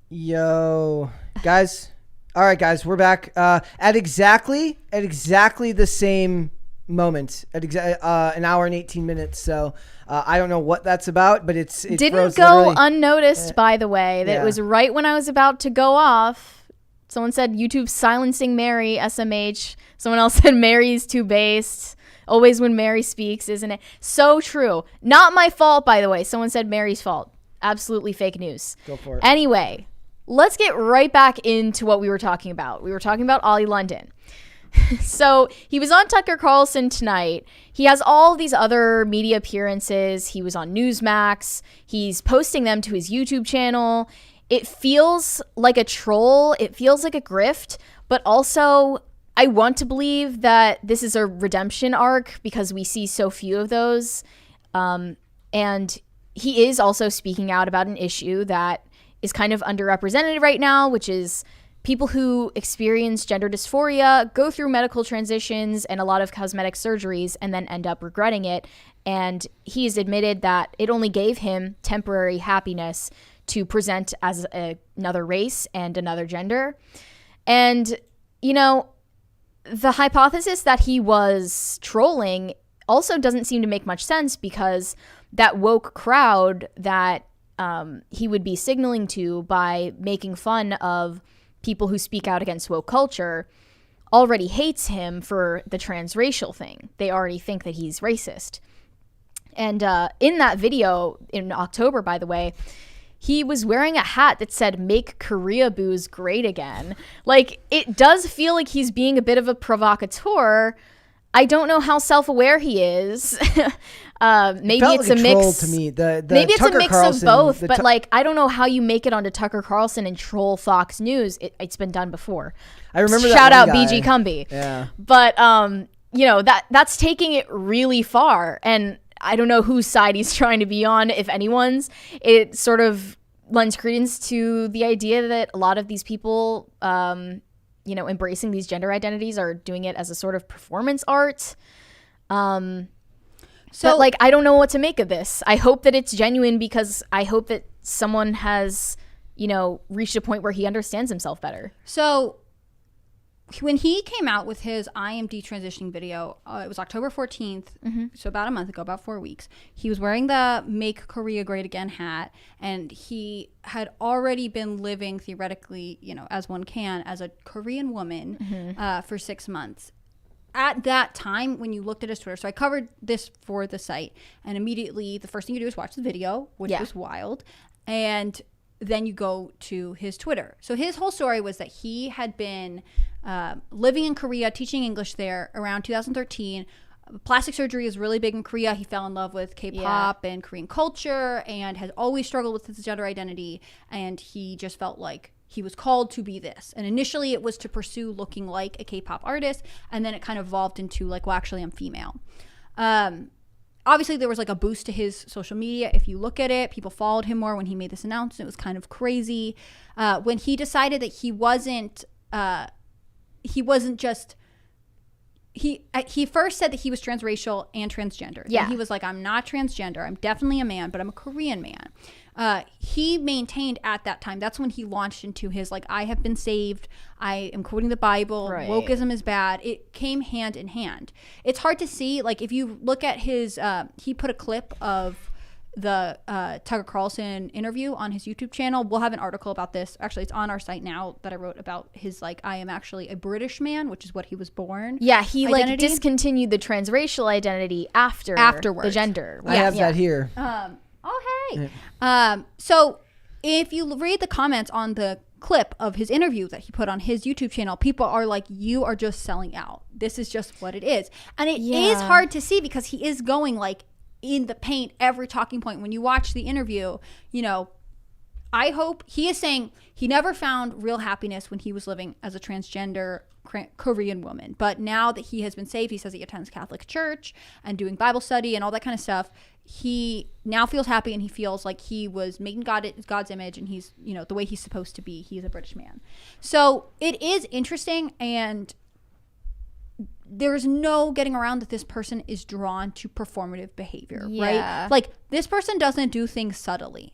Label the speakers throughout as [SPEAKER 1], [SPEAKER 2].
[SPEAKER 1] Yo, guys. All right, guys, we're back at exactly the same moment at an hour and 18 minutes. So I don't know what that's about, but it
[SPEAKER 2] didn't go unnoticed, by the way. That it was right when I was about to go off. Someone said YouTube silencing Mary, SMH. Someone else said Mary's too based. Always when Mary speaks, isn't it? So true. Not my fault, by the way. Someone said Mary's fault. Absolutely fake news.
[SPEAKER 1] Go for it.
[SPEAKER 2] Anyway, let's get right back into what we were talking about. We were talking about Ollie London. So he was on Tucker Carlson tonight. He has all these other media appearances. He was on Newsmax. He's posting them to his YouTube channel. It feels like a troll. It feels like a grift. But also, I want to believe that this is a redemption arc because we see so few of those. And he is also speaking out about an issue that is kind of underrepresented right now, which is people who experience gender dysphoria, go through medical transitions and a lot of cosmetic surgeries, and then end up regretting it. And he has admitted that it only gave him temporary happiness to present as another race and another gender. And, you know, the hypothesis that he was trolling also doesn't seem to make much sense because that woke crowd that he would be signaling to by making fun of people who speak out against woke culture already hates him for the transracial thing. They already think that he's racist. And in that video in October, by the way, he was wearing a hat that said "Make Korea Boos Great Again." Like, it does feel like he's being a bit of a provocateur. I don't know how self-aware he is. Maybe it's a mix. To me. Maybe it's a mix of both. But like, I don't know how you make it onto Tucker Carlson and troll Fox News. It's been done before.
[SPEAKER 1] I remember
[SPEAKER 2] Shout
[SPEAKER 1] that
[SPEAKER 2] out BG Cumbie.
[SPEAKER 1] Yeah.
[SPEAKER 2] But you know, that's taking it really far, and I don't know whose side he's trying to be on, if anyone's. It sort of lends credence to the idea that a lot of these people, you know, embracing these gender identities are doing it as a sort of performance art. But like, I don't know what to make of this. I hope that it's genuine because I hope that someone has, you know, reached a point where he understands himself better.
[SPEAKER 3] So when he came out with his I am detransitioning video, it was October 14th, so about a month ago, about 4 weeks. He was wearing the Make Korea Great Again hat, and he had already been living theoretically, you know, as one can, as a Korean woman for 6 months. At that time, when you looked at his Twitter, so I covered this for the site, and immediately the first thing you do is watch the video, which was wild, and then you go to his Twitter. So his whole story was that he had been living in Korea, teaching English there around 2013. Plastic surgery is really big in Korea. He fell in love with K-pop and Korean culture and has always struggled with his gender identity. And he just felt like he was called to be this. And initially it was to pursue looking like a K-pop artist. And then it kind of evolved into like, well, actually I'm female. Obviously, there was like a boost to his social media. If you look at it, people followed him more when he made this announcement. It was kind of crazy. When he decided that he wasn't just, he first said that he was transracial and transgender.
[SPEAKER 2] Yeah.
[SPEAKER 3] And he was like, I'm not transgender. I'm definitely a man, but I'm a Korean man. He maintained at that time, that's when he launched into his like, I have been saved, I am quoting the Bible, wokeism is bad. It came hand in hand. It's hard to see, like if you look at his, he put a clip of the Tucker Carlson interview on his YouTube channel. We'll have an article about this. Actually, it's on our site now that I wrote about his like, I am actually a British man, which is what he was born.
[SPEAKER 2] Yeah, he identity. Like discontinued the transracial identity afterwards. The gender.
[SPEAKER 1] I have that here.
[SPEAKER 3] Oh, hey. So if you read the comments on the clip of his interview that he put on his YouTube channel, people are like, you are just selling out. This is just what it is. And it is hard to see because he is going like in the paint every talking point. When you watch the interview, you know, I hope he is saying he never found real happiness when he was living as a transgender Korean woman. But now that he has been saved, he says he attends Catholic church and doing Bible study and all that kind of stuff. He now feels happy and he feels like he was making God's image and he's, you know, the way he's supposed to be. He's a British man. So it is interesting, and there's no getting around that this person is drawn to performative behavior, right? Like, this person doesn't do things subtly.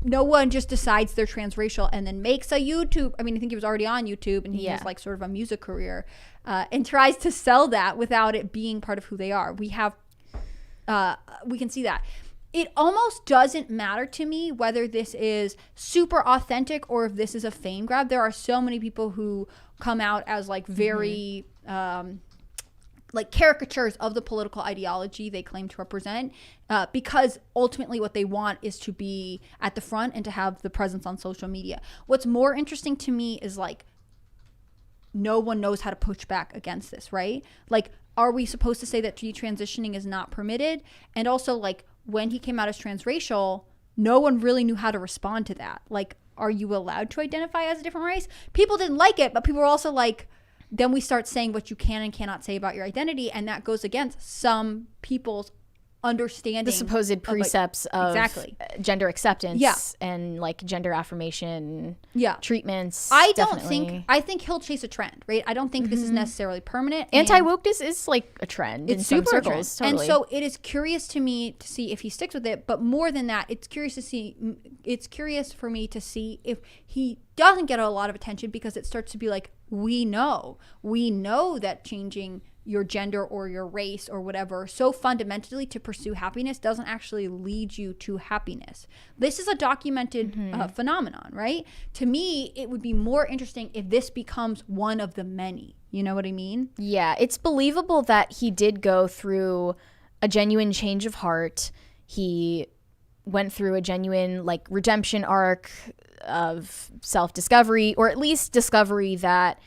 [SPEAKER 3] no one just decides they're transracial and then makes a YouTube. I mean, I think he was already on YouTube and he has like sort of a music career and tries to sell that without it being part of who they are. We can see that. It almost doesn't matter to me whether this is super authentic or if this is a fame grab. There are so many people who come out as like very like caricatures of the political ideology they claim to represent, because ultimately what they want is to be at the front and to have the presence on social media. What's more interesting to me is like no one knows how to push back against this, right? Like, are we supposed to say that detransitioning is not permitted? And also, like, when he came out as transracial, no one really knew how to respond to that. Like, are you allowed to identify as a different race? People didn't like it, but people were also like, then we start saying what you can and cannot say about your identity, and that goes against some people's understanding
[SPEAKER 2] the supposed precepts of
[SPEAKER 3] exactly.
[SPEAKER 2] gender acceptance
[SPEAKER 3] Yeah.
[SPEAKER 2] and like gender affirmation
[SPEAKER 3] Yeah.
[SPEAKER 2] treatments.
[SPEAKER 3] I think he'll chase a trend, right? I don't think this is necessarily permanent.
[SPEAKER 2] Anti-wokeness is like a trend in
[SPEAKER 3] It's
[SPEAKER 2] some
[SPEAKER 3] super
[SPEAKER 2] circles.
[SPEAKER 3] trend.
[SPEAKER 2] Totally.
[SPEAKER 3] And so it is curious to me to see if he sticks with it, but more than that, it's curious for me to see if he doesn't get a lot of attention, because it starts to be like, we know that changing your gender or your race or whatever so fundamentally to pursue happiness doesn't actually lead you to happiness. This is a documented phenomenon, right? To me, it would be more interesting if this becomes one of the many. You know what I mean?
[SPEAKER 2] Yeah, it's believable that he did go through a genuine change of heart. He went through a genuine like redemption arc of self-discovery, or at least discovery that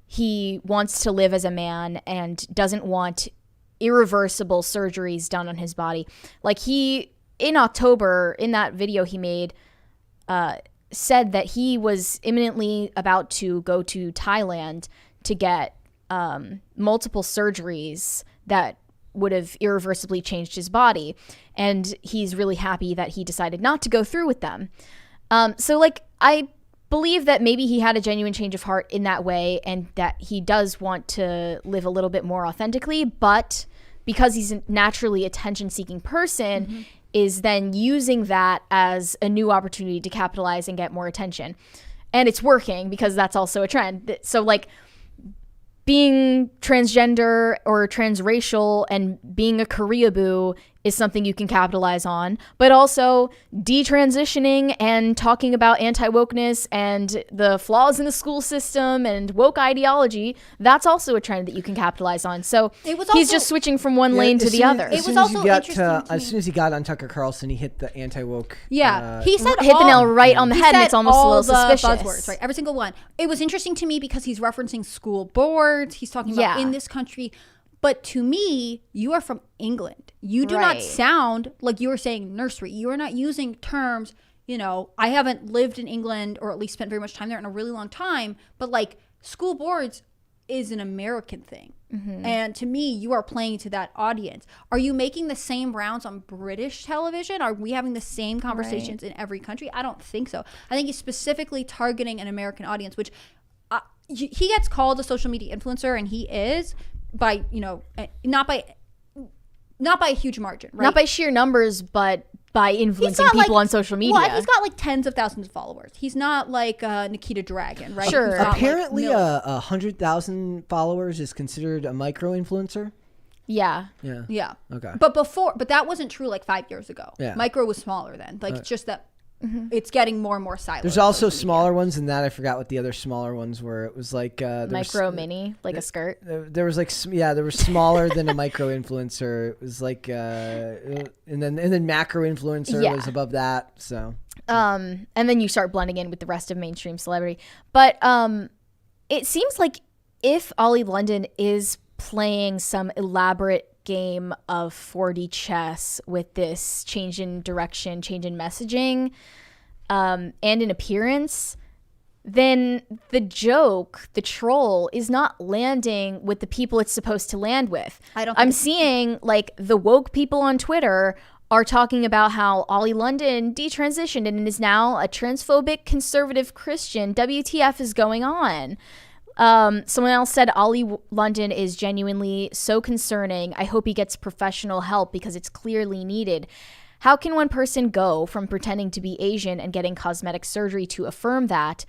[SPEAKER 2] he wants to live as a man and doesn't want irreversible surgeries done on his body. Like, he, in October, in that video he made, said that he was imminently about to go to Thailand to get multiple surgeries that would have irreversibly changed his body. And he's really happy that he decided not to go through with them. So, like, I believe that maybe he had a genuine change of heart in that way, and that he does want to live a little bit more authentically, but because he's a naturally attention-seeking person, is then using that as a new opportunity to capitalize and get more attention. And it's working, because that's also a trend. So, like, being transgender or transracial and being a Koreaboo is something you can capitalize on, but also detransitioning and talking about anti-wokeness and the flaws in the school system and woke ideology, that's also a trend that you can capitalize on. So he's just switching from one lane to the other.
[SPEAKER 1] As soon as he got on Tucker Carlson, he hit the anti-woke.
[SPEAKER 3] Yeah, he said
[SPEAKER 2] hit the nail right on the head, and it's almost a little suspicious.
[SPEAKER 3] Buzzwords, right? Every single one. It was interesting to me because he's referencing school boards. He's talking about in this country. But to me, you are from England. You do not sound like you are saying nursery. You are not using terms, you know, I haven't lived in England or at least spent very much time there in a really long time. But like, school boards is an American thing. And to me, you are playing to that audience. Are you making the same rounds on British television? Are we having the same conversations in every country? I don't think so. I think he's specifically targeting an American audience, which he gets called a social media influencer, and he is, by, you know, not by a huge margin, right?
[SPEAKER 2] Not by sheer numbers, but by influencing people on social media.
[SPEAKER 3] Well, he's got like tens of thousands of followers. He's not like Nikita Dragon, right?
[SPEAKER 2] Sure.
[SPEAKER 1] Apparently, 100,000 followers is considered a micro influencer.
[SPEAKER 2] Yeah.
[SPEAKER 1] Okay.
[SPEAKER 3] But that wasn't true like 5 years ago.
[SPEAKER 1] Yeah.
[SPEAKER 3] Micro was smaller then. Like, it's just that it's getting more and more siloed.
[SPEAKER 1] There's also smaller ones than that. I forgot what the other smaller ones were. It was like
[SPEAKER 2] micro mini, like a skirt.
[SPEAKER 1] There was like there was smaller than a micro influencer. It was like and then macro influencer was above that. So
[SPEAKER 2] and then you start blending in with the rest of mainstream celebrity. But it seems like if Ollie London is playing some elaborate game of 4D chess with this change in direction, change in messaging, and in appearance, then the joke, the troll, is not landing with the people it's supposed to land with. I'm seeing like the woke people on Twitter are talking about how Ollie London detransitioned and is now a transphobic conservative Christian. WTF is going on? Someone else said Ollie London is genuinely so concerning. I hope he gets professional help because it's clearly needed. How can one person go from pretending to be Asian and getting cosmetic surgery to affirm that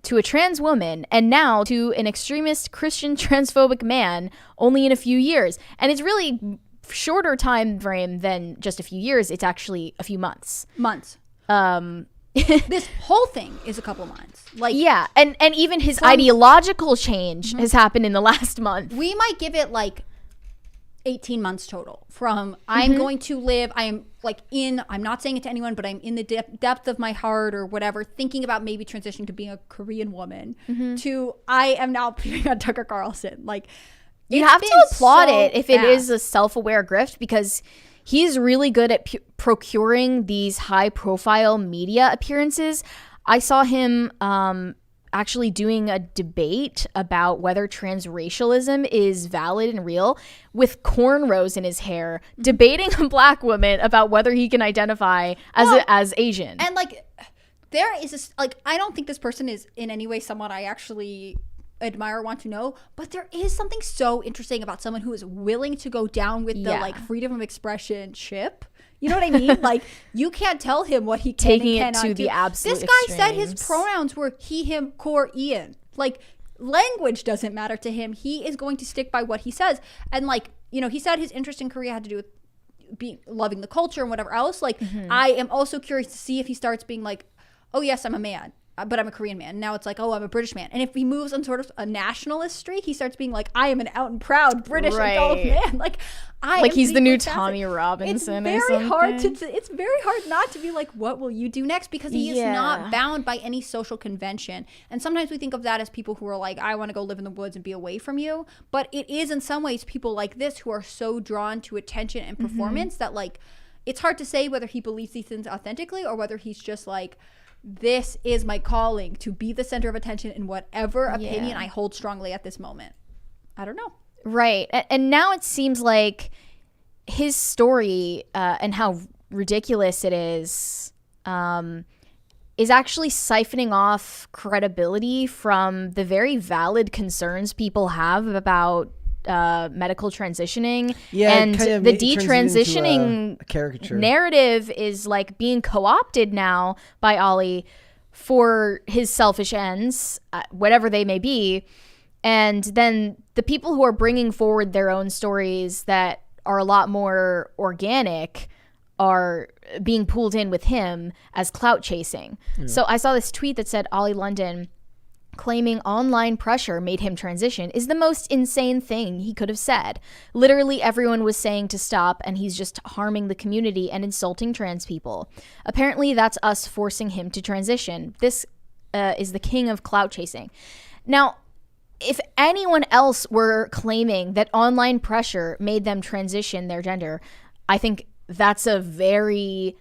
[SPEAKER 2] to a trans woman and now to an extremist Christian transphobic man only in a few years? And it's really shorter time frame than just a few years. It's actually a few months.
[SPEAKER 3] This whole thing is a couple months. Like,
[SPEAKER 2] yeah, and even his ideological change has happened in the last month.
[SPEAKER 3] We might give it like 18 months total from I'm going to live, I'm not saying it to anyone, but I'm in the depth of my heart or whatever, thinking about maybe transitioning to being a Korean woman to I am now appearing on Tucker Carlson. Like,
[SPEAKER 2] you have to applaud it if it is a self-aware grift, because he's really good at procuring these high-profile media appearances. I saw him actually doing a debate about whether transracialism is valid and real with cornrows in his hair, debating a black woman about whether he can identify as Asian.
[SPEAKER 3] And like, there is this, like, I don't think this person is in any way someone I actually admire or want to know, but there is something so interesting about someone who is willing to go down with the like freedom of expression ship. You know what I mean? Like, you can't tell him what he can and cannot do. The absolute. This guy said his pronouns were he, him, core, Ian. Like, language doesn't matter to him. He is going to stick by what he says. And like, you know, he said his interest in Korea had to do with loving the culture and whatever else. Like, I am also curious to see if he starts being like, oh yes, I'm a man, but I'm a Korean man. Now it's like, oh, I'm a British man. And if he moves on sort of a nationalist streak, he starts being like, I am an out and proud British adult man. Like
[SPEAKER 2] he's the new Tommy Robinson.
[SPEAKER 3] It's very hard it's very hard not to be like, what will you do next? Because he is not bound by any social convention. And sometimes we think of that as people who are like, I want to go live in the woods and be away from you. But it is in some ways people like this who are so drawn to attention and performance that like, it's hard to say whether he believes these things authentically or whether he's just like, this is my calling to be the center of attention in whatever opinion I hold strongly at this moment. I don't know.
[SPEAKER 2] Right. And now it seems like his story and how ridiculous it is actually siphoning off credibility from the very valid concerns people have about medical transitioning. And the detransitioning narrative is like being co-opted now by Ollie for his selfish ends, whatever they may be. And then the people who are bringing forward their own stories that are a lot more organic are being pulled in with him as clout chasing. So I saw this tweet that said Ollie London claiming online pressure made him transition is the most insane thing he could have said. Literally everyone was saying to stop, and he's just harming the community and insulting trans people. Apparently that's us forcing him to transition. This is the king of clout chasing. Now, if anyone else were claiming that online pressure made them transition their gender, I think that's a very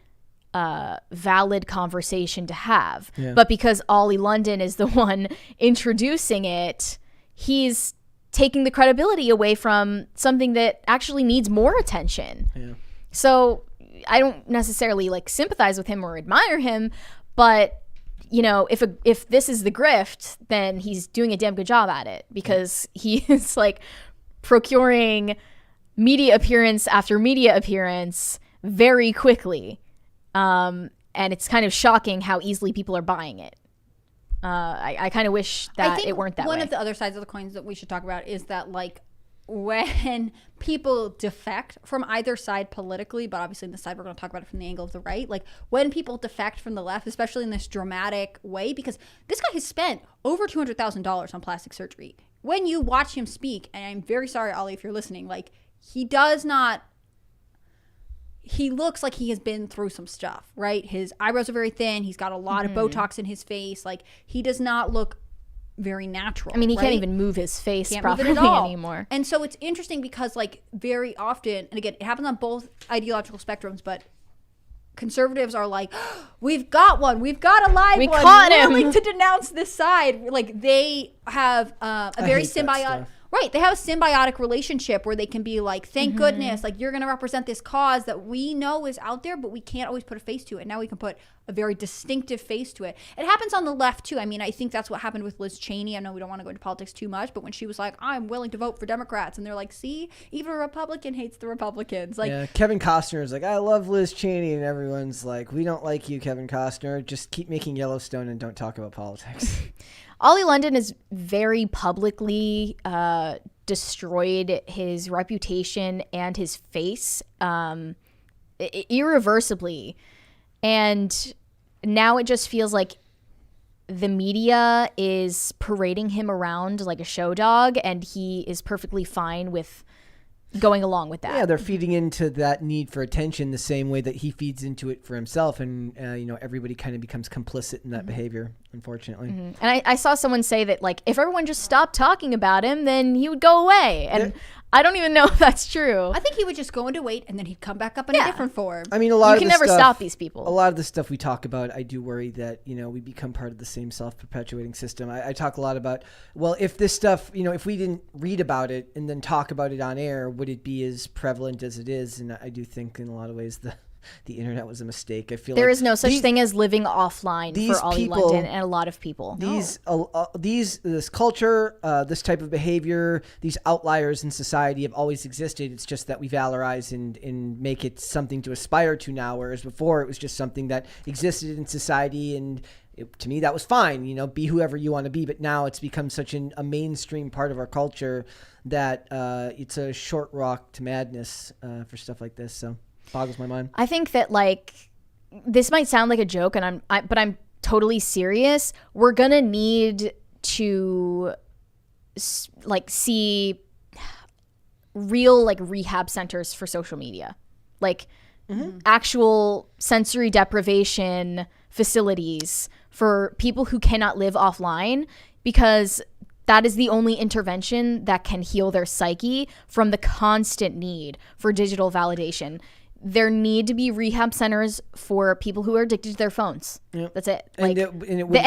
[SPEAKER 2] valid conversation to have. But because Ollie London is the one introducing it, he's taking the credibility away from something that actually needs more attention. So I don't necessarily like sympathize with him or admire him, but you know, if this is the grift, then he's doing a damn good job at it, because he is like procuring media appearance after media appearance very quickly. And it's kind of shocking how easily people are buying it. I kind of wish that it weren't that way.
[SPEAKER 3] One of the other sides of the coins that we should talk about is that, like, when people defect from either side politically, but obviously in this side we're going to talk about it from the angle of the right, like when people defect from the left, especially in this dramatic way, because this guy has spent over $200,000 on plastic surgery. When you watch him speak, and I'm very sorry, Ollie, if you're listening, like, he looks like he has been through some stuff, right? His eyebrows are very thin. He's got a lot of Botox in his face. Like, he does not look very natural.
[SPEAKER 2] I mean, he
[SPEAKER 3] right?
[SPEAKER 2] can't even move his face properly anymore.
[SPEAKER 3] And so it's interesting because, like, very often, and again, it happens on both ideological spectrums, but conservatives are like, oh, we've got one. We've got a live one.
[SPEAKER 2] Caught him.
[SPEAKER 3] Willing to denounce this side. Like, they have a very symbiotic. Right. They have a symbiotic relationship where they can be like, thank goodness, like you're going to represent this cause that we know is out there, but we can't always put a face to it. Now we can put a very distinctive face to it. It happens on the left too. I mean, I think that's what happened with Liz Cheney. I know we don't want to go into politics too much, but when she was like, I'm willing to vote for Democrats, and they're like, see, even a Republican hates the Republicans. Like,
[SPEAKER 1] yeah, Kevin Costner is like, I love Liz Cheney, and everyone's like, we don't like you, Kevin Costner. Just keep making Yellowstone and don't talk about politics.
[SPEAKER 2] Ollie London has very publicly destroyed his reputation and his face irreversibly. And now it just feels like the media is parading him around like a show dog, and he is perfectly fine with going along with that.
[SPEAKER 1] Yeah, they're feeding into that need for attention the same way that he feeds into it for himself. And, everybody kind of becomes complicit in that behavior, unfortunately.
[SPEAKER 2] And I saw someone say that, like, if everyone just stopped talking about him, then he would go away. And I don't even know if that's true.
[SPEAKER 3] I think he would just go into wait, and then he'd come back up in a different form.
[SPEAKER 1] I mean, you
[SPEAKER 2] can never stop these people.
[SPEAKER 1] A lot of the stuff we talk about, I do worry that, we become part of the same self-perpetuating system. I talk a lot about, well, if this stuff, if we didn't read about it and then talk about it on air, would it be as prevalent as it is? And I do think in a lot of ways the internet was a mistake. I feel
[SPEAKER 2] there
[SPEAKER 1] like
[SPEAKER 2] is no such thing as living offline for Ollie London and a lot of people.
[SPEAKER 1] This culture, this type of behavior, these outliers in society have always existed. It's just that we valorize and make it something to aspire to now, whereas before it was just something that existed in society, and to me that was fine. Be whoever you want to be. But now it's become such a mainstream part of our culture that it's a short walk to madness for stuff like this. So. Boggles my mind.
[SPEAKER 2] I think that this might sound like a joke, and but I'm totally serious. We're gonna need to see real rehab centers for social media, actual sensory deprivation facilities for people who cannot live offline, because that is the only intervention that can heal their psyche from the constant need for digital validation. There need to be rehab centers for people who are addicted to their phones. Yep. That's it.
[SPEAKER 1] And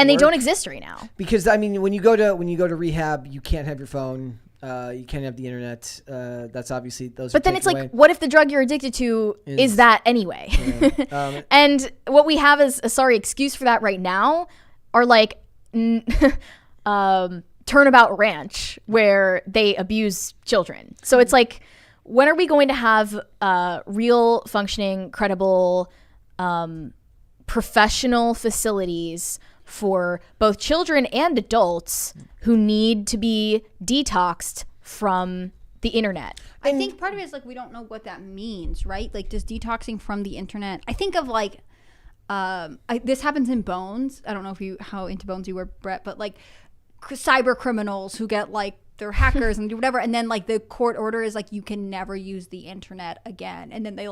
[SPEAKER 2] they don't exist right now.
[SPEAKER 1] Because when you go to rehab, you can't have your phone. You can't have the internet. That's obviously those.
[SPEAKER 2] But then it's
[SPEAKER 1] away.
[SPEAKER 2] What if the drug you're addicted to is that anyway? Yeah. And what we have as a excuse for that right now are Turnabout Ranch, where they abuse children. So it's when are we going to have real, functioning, credible, professional facilities for both children and adults who need to be detoxed from the internet?
[SPEAKER 3] I think part of it is we don't know what that means, right? Does detoxing from the internet? I think of this happens in Bones. I don't know how into Bones you were, Brett, but cyber criminals who get they're hackers and do whatever, and then the court order is you can never use the internet again, and then they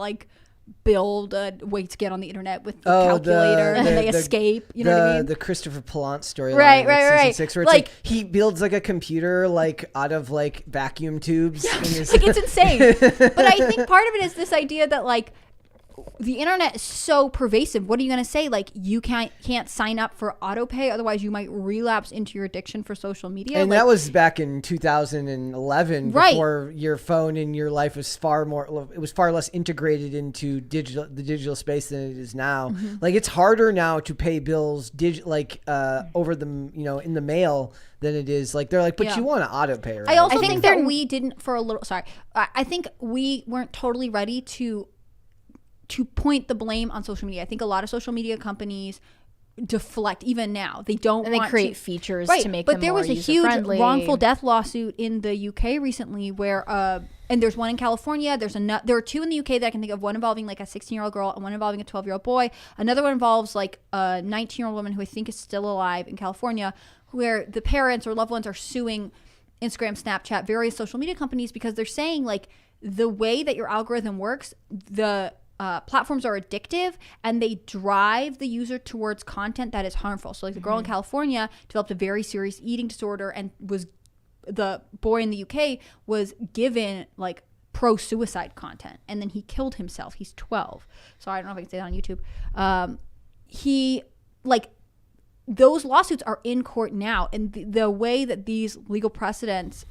[SPEAKER 3] build a way to get on the internet with the calculator, and then they escape. You know what I mean?
[SPEAKER 1] The Christopher Plante story,
[SPEAKER 3] right,
[SPEAKER 1] season 6, where it's he builds a computer out of vacuum tubes.
[SPEAKER 3] Yeah, it's insane. But I think part of it is this idea that the internet is so pervasive. What are you going to say? You can't sign up for autopay, otherwise you might relapse into your addiction for social media.
[SPEAKER 1] And that was back in 2011,
[SPEAKER 3] right,
[SPEAKER 1] before your phone in your life was far less integrated into the digital space than it is now. Mm-hmm. It's harder now to pay bills over the in the mail than it is they're but you want to autopay, right?
[SPEAKER 3] I also think that we didn't for a little. Sorry, I think we weren't totally ready to point the blame on social media. I think a lot of social media companies deflect even now. They don't
[SPEAKER 2] and they
[SPEAKER 3] want
[SPEAKER 2] create
[SPEAKER 3] to,
[SPEAKER 2] features
[SPEAKER 3] right,
[SPEAKER 2] to make
[SPEAKER 3] but
[SPEAKER 2] them
[SPEAKER 3] there
[SPEAKER 2] more
[SPEAKER 3] was a huge
[SPEAKER 2] user-friendly.
[SPEAKER 3] wrongful death lawsuit in the UK recently where and there's one in California. There are two in the UK that I can think of, one involving a 16-year-old girl and one involving a 12-year-old boy. Another one involves a 19-year-old woman who I think is still alive in California, where the parents or loved ones are suing Instagram, Snapchat, various social media companies because they're saying the way that your algorithm works, the platforms are addictive and they drive the user towards content that is harmful. So the girl in California developed a very serious eating disorder, and the boy in the UK was given pro-suicide content, and then he killed himself. He's 12. So I don't know if I can say that on YouTube. He those lawsuits are in court now, and the way that these legal precedents,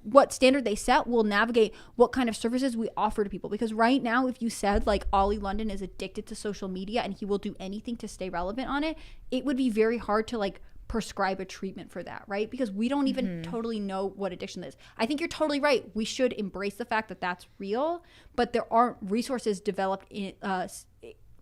[SPEAKER 3] what standard they set, will navigate what kind of services we offer to people. Because right now, if you said like Ollie London is addicted to social media and he will do anything to stay relevant on it, it would be very hard to like prescribe a treatment for that, right? Because we don't even totally know what addiction is. I think you're totally right. We should embrace the fact that that's real, but there aren't resources developed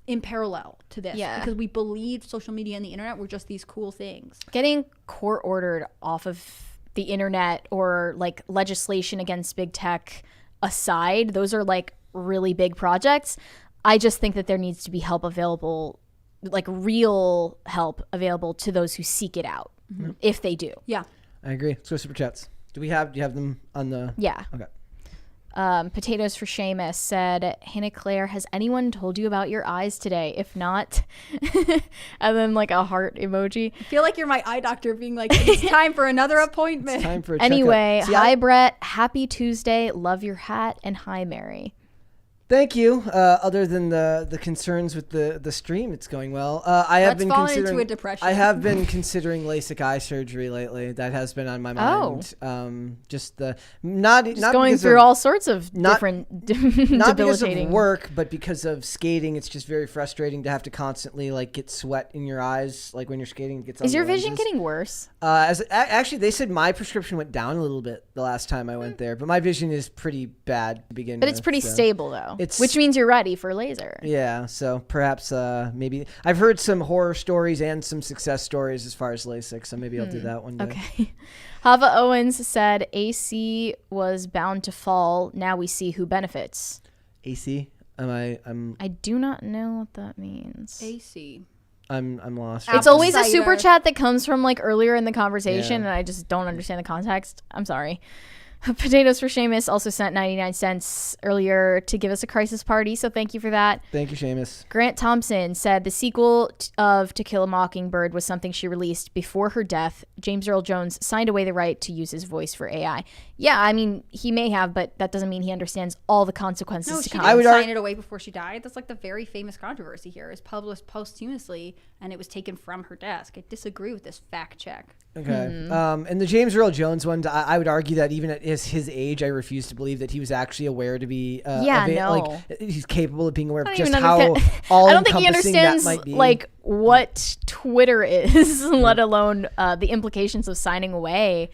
[SPEAKER 3] in parallel to this, because we believe social media and the internet were just these cool things.
[SPEAKER 2] Getting court ordered off of the internet or like legislation against big tech aside, those are like really big projects. I just think that there needs to be help available, like real help available to those who seek it out, if they do.
[SPEAKER 3] Yeah,
[SPEAKER 1] I agree. Let's go super chats. Do you have them on the?
[SPEAKER 2] Yeah.
[SPEAKER 1] Okay.
[SPEAKER 2] Potatoes for Seamus said, Hannah Claire, has anyone told you about your eyes today? If not, and then like a heart emoji.
[SPEAKER 3] I feel like you're my eye doctor being like, it's time for another appointment.
[SPEAKER 1] It's time for a
[SPEAKER 2] Anyway,
[SPEAKER 1] checkup. See,
[SPEAKER 2] hi Brett, happy Tuesday, love your hat, and hi Mary.
[SPEAKER 1] Thank you. Other than the concerns with the stream, it's going well. I have been
[SPEAKER 3] fallen
[SPEAKER 1] considering
[SPEAKER 3] into a depression.
[SPEAKER 1] I have been considering LASIK eye surgery lately. That has been on my mind. Just not
[SPEAKER 2] Going
[SPEAKER 1] because
[SPEAKER 2] through
[SPEAKER 1] of,
[SPEAKER 2] all sorts of different
[SPEAKER 1] not because
[SPEAKER 2] debilitating
[SPEAKER 1] of work, but because of skating. It's just very frustrating to have to constantly like get sweat in your eyes, like when you're skating. It gets on
[SPEAKER 2] Is your
[SPEAKER 1] the
[SPEAKER 2] vision
[SPEAKER 1] lenses.
[SPEAKER 2] getting worse?
[SPEAKER 1] Actually, they said my prescription went down a little bit the last time I went there, but my vision is pretty bad to begin with.
[SPEAKER 2] But it's pretty stable though,
[SPEAKER 1] It's-
[SPEAKER 2] which means you're ready for laser.
[SPEAKER 1] Yeah, so perhaps maybe I've heard some horror stories and some success stories as far as LASIK, so maybe I'll do that one day.
[SPEAKER 2] Okay. Hava Owens said AC was bound to fall. Now we see who benefits.
[SPEAKER 1] AC?
[SPEAKER 2] I do not know what that means.
[SPEAKER 3] AC.
[SPEAKER 1] I'm lost.
[SPEAKER 2] It's always a
[SPEAKER 3] Outsider.
[SPEAKER 2] super chat that comes from like earlier in the conversation,
[SPEAKER 1] Yeah.
[SPEAKER 2] and I just don't understand the context. I'm sorry. Potatoes for Seamus also sent 99 cents earlier to give us a crisis party, so thank you for that.
[SPEAKER 1] Thank you, Seamus.
[SPEAKER 2] Grant Thompson said the sequel of To Kill a Mockingbird was something she released before her death. James Earl Jones signed away the right to use his voice for AI. Yeah, I mean, he may have, but that doesn't mean he understands all the consequences
[SPEAKER 3] No,
[SPEAKER 2] to
[SPEAKER 3] she
[SPEAKER 2] come.
[SPEAKER 3] didn't
[SPEAKER 1] would
[SPEAKER 3] sign it away before she died. That's like the very famous controversy here. It was published posthumously, and it was taken from her desk. I disagree with this fact check.
[SPEAKER 1] Okay. And the James Earl Jones one, I would argue that even at his age, I refuse to believe that he was actually aware to be. Like he's capable of being aware of just how all
[SPEAKER 2] I don't think he
[SPEAKER 1] encompassing that
[SPEAKER 2] understands
[SPEAKER 1] might be.
[SPEAKER 2] like what Twitter is, let alone the implications of signing away.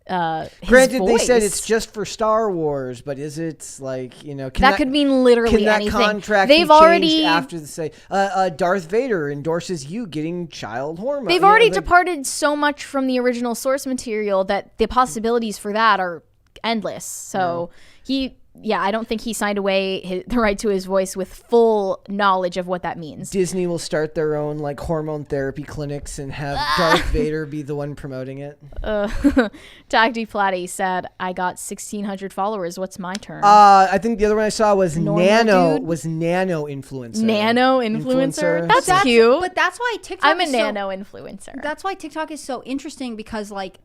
[SPEAKER 2] His
[SPEAKER 1] Granted,
[SPEAKER 2] voice.
[SPEAKER 1] they said it's just for Star Wars, but is it like can
[SPEAKER 2] that could mean literally
[SPEAKER 1] can that
[SPEAKER 2] anything.
[SPEAKER 1] contract
[SPEAKER 2] They've
[SPEAKER 1] be changed
[SPEAKER 2] already
[SPEAKER 1] after the say Darth Vader endorses you getting child hormone?
[SPEAKER 2] They've already departed so much from the original source material that the possibilities for that are endless. So I don't think he signed away the right to his voice with full knowledge of what that means.
[SPEAKER 1] Disney will start their own like hormone therapy clinics and have Darth Vader be the one promoting it.
[SPEAKER 2] Tagdy Platty said, I got 1,600 followers. What's my turn?
[SPEAKER 1] I think the other one I saw was
[SPEAKER 2] Normal
[SPEAKER 1] nano
[SPEAKER 2] dude?
[SPEAKER 1] influencer.
[SPEAKER 2] Nano influencer? That's cute.
[SPEAKER 3] But that's why TikTok
[SPEAKER 2] I'm a
[SPEAKER 3] is
[SPEAKER 2] nano influencer.
[SPEAKER 3] That's why TikTok is so interesting, because like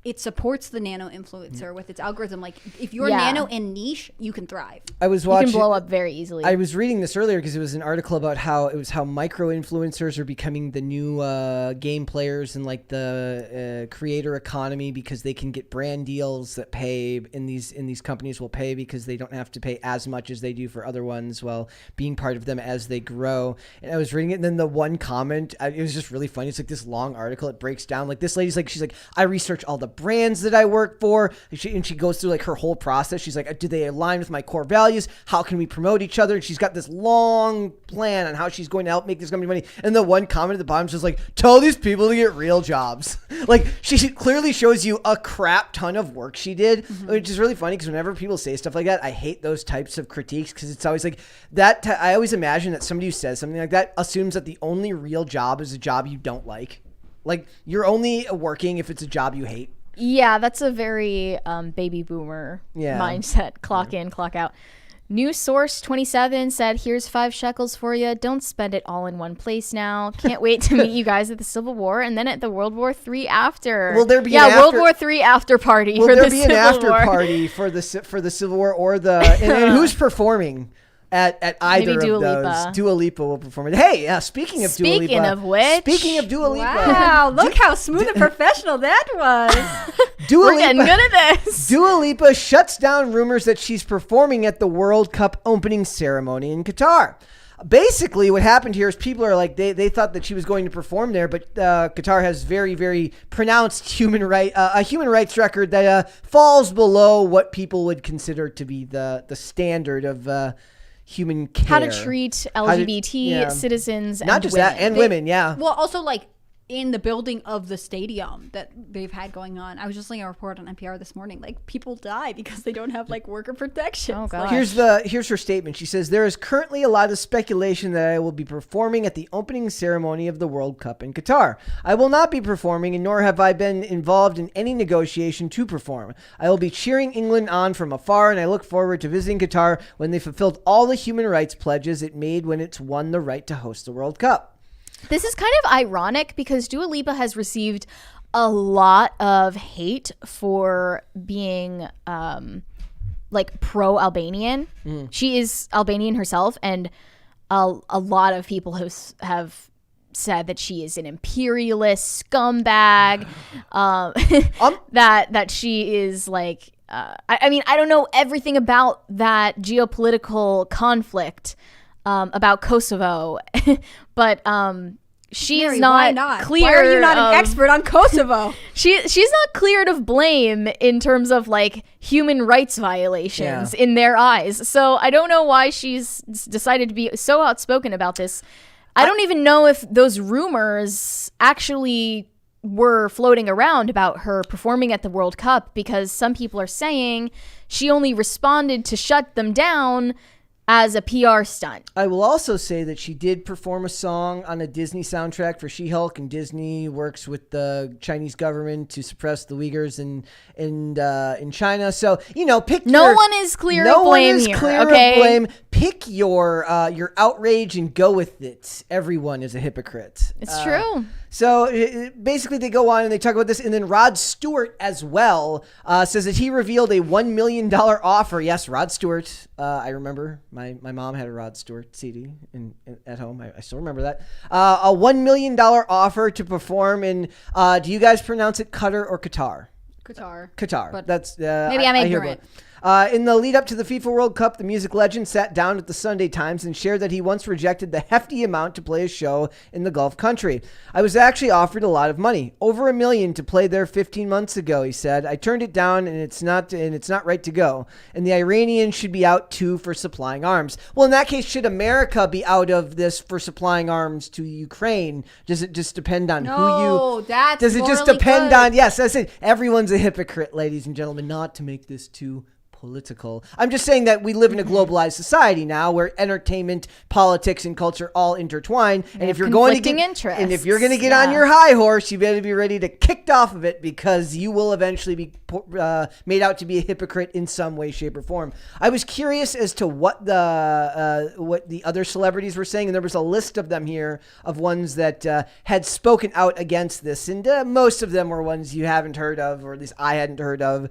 [SPEAKER 3] it supports the nano influencer with its algorithm. Like if you're nano and niche, you can thrive.
[SPEAKER 1] I was
[SPEAKER 2] you
[SPEAKER 1] watching.
[SPEAKER 2] can blow up very easily.
[SPEAKER 1] I was reading this earlier because it was an article about how micro influencers are becoming the new game players in like the creator economy, because they can get brand deals that pay, and these companies will pay because they don't have to pay as much as they do for other ones while being part of them as they grow. And I was reading it, and then the one comment, it was just really funny. It's like this long article. It breaks down like this lady's like, she's like, I research all the brands that I work for, and she goes through like her whole process. She's like, do they align with my core values? How can we promote each other? And she's got this long plan on how she's going to help make this company money. And the one comment at the bottom is just like, tell these people to get real jobs. Like she clearly shows you a crap ton of work she did, which is really funny because whenever people say stuff like that, I hate those types of critiques, because it's always like that. I always imagine that somebody who says something like that assumes that the only real job is a job you don't like. Like you're only working if it's a job you hate.
[SPEAKER 2] Yeah, that's a very baby boomer mindset. Clock in, clock out. New Source 27 said, here's 5 shekels for you. Don't spend it all in one place now. Can't wait to meet you guys at the Civil War and then at the World War III after.
[SPEAKER 1] Will there be
[SPEAKER 2] World War III after party
[SPEAKER 1] will
[SPEAKER 2] for
[SPEAKER 1] there
[SPEAKER 2] the
[SPEAKER 1] be
[SPEAKER 2] Civil
[SPEAKER 1] an after
[SPEAKER 2] War?
[SPEAKER 1] party for the Civil War, or the and who's performing? at either
[SPEAKER 2] Maybe Dua
[SPEAKER 1] of those.
[SPEAKER 2] Lipa.
[SPEAKER 1] Dua Lipa will perform it. Hey, speaking of Dua Lipa. Speaking of Dua Lipa.
[SPEAKER 3] Wow, look how smooth and professional that was.
[SPEAKER 1] Dua
[SPEAKER 2] We're getting good at this.
[SPEAKER 1] Dua Lipa shuts down rumors that she's performing at the World Cup opening ceremony in Qatar. Basically, what happened here is people are like, they thought that she was going to perform there, but Qatar has very, very pronounced a human rights record that falls below what people would consider to be the standard of human care.
[SPEAKER 2] How to treat LGBT citizens
[SPEAKER 1] Not
[SPEAKER 2] and
[SPEAKER 1] just
[SPEAKER 2] women.
[SPEAKER 1] that, and women, yeah.
[SPEAKER 3] Well, also like in the building of the stadium that they've had going on. I was just seeing a report on NPR this morning. Like people die because they don't have like worker protection.
[SPEAKER 2] Oh, gosh.
[SPEAKER 1] Here's her statement. She says, there is currently a lot of speculation that I will be performing at the opening ceremony of the World Cup in Qatar. I will not be performing, and nor have I been involved in any negotiation to perform. I will be cheering England on from afar, and I look forward to visiting Qatar when they fulfilled all the human rights pledges it made when it's won the right to host the World Cup.
[SPEAKER 2] This is kind of ironic because Dua Lipa has received a lot of hate for being like pro-Albanian. She is Albanian herself, and a lot of people have said that she is an imperialist scumbag, that she is like I mean, I don't know everything about that geopolitical conflict about Kosovo, but she
[SPEAKER 3] Mary,
[SPEAKER 2] is not,
[SPEAKER 3] why not?
[SPEAKER 2] clear.
[SPEAKER 3] Why are you not an expert on Kosovo?
[SPEAKER 2] She's not cleared of blame in terms of like human rights violations in their eyes. So I don't know why she's decided to be so outspoken about this. I don't even know if those rumors actually were floating around about her performing at the World Cup, because some people are saying she only responded to shut them down as a PR stunt.
[SPEAKER 1] I will also say that she did perform a song on a Disney soundtrack for She-Hulk, and Disney works with the Chinese government to suppress the Uyghurs in China. So,
[SPEAKER 2] No one is clear of blame here.
[SPEAKER 1] Pick your outrage and go with it. Everyone is a hypocrite.
[SPEAKER 2] It's true.
[SPEAKER 1] So basically they go on and they talk about this. And then Rod Stewart as well says that he revealed a $1 million offer. Yes, Rod Stewart. I remember my mom had a Rod Stewart CD at home. I still remember that. A $1 million offer to perform in, do you guys pronounce it Qatar or Qatar? Qatar.
[SPEAKER 3] But
[SPEAKER 1] That's
[SPEAKER 3] maybe I'm ignorant.
[SPEAKER 1] In the lead up to the FIFA World Cup, the music legend sat down at the Sunday Times and shared that he once rejected the hefty amount to play a show in the Gulf country. I was actually offered a lot of money, over $1 million to play there 15 months ago, he said. I turned it down, and it's not right to go. And the Iranians should be out too for supplying arms. Well, in that case, should America be out of this for supplying arms to Ukraine? Does it just depend on who you? Does it just depend on? Yes, I said everyone's a hypocrite, ladies and gentlemen. Not to make this too political. I'm just saying that we live in a globalized society now where entertainment, politics, and culture all intertwine. And if you're going to get on your high horse, you better be ready to kicked off of it, because you will eventually be made out to be a hypocrite in some way, shape, or form. I was curious as to what the other celebrities were saying, and there was a list of them here of ones that had spoken out against this, and most of them were ones you haven't heard of, or at least I hadn't heard of.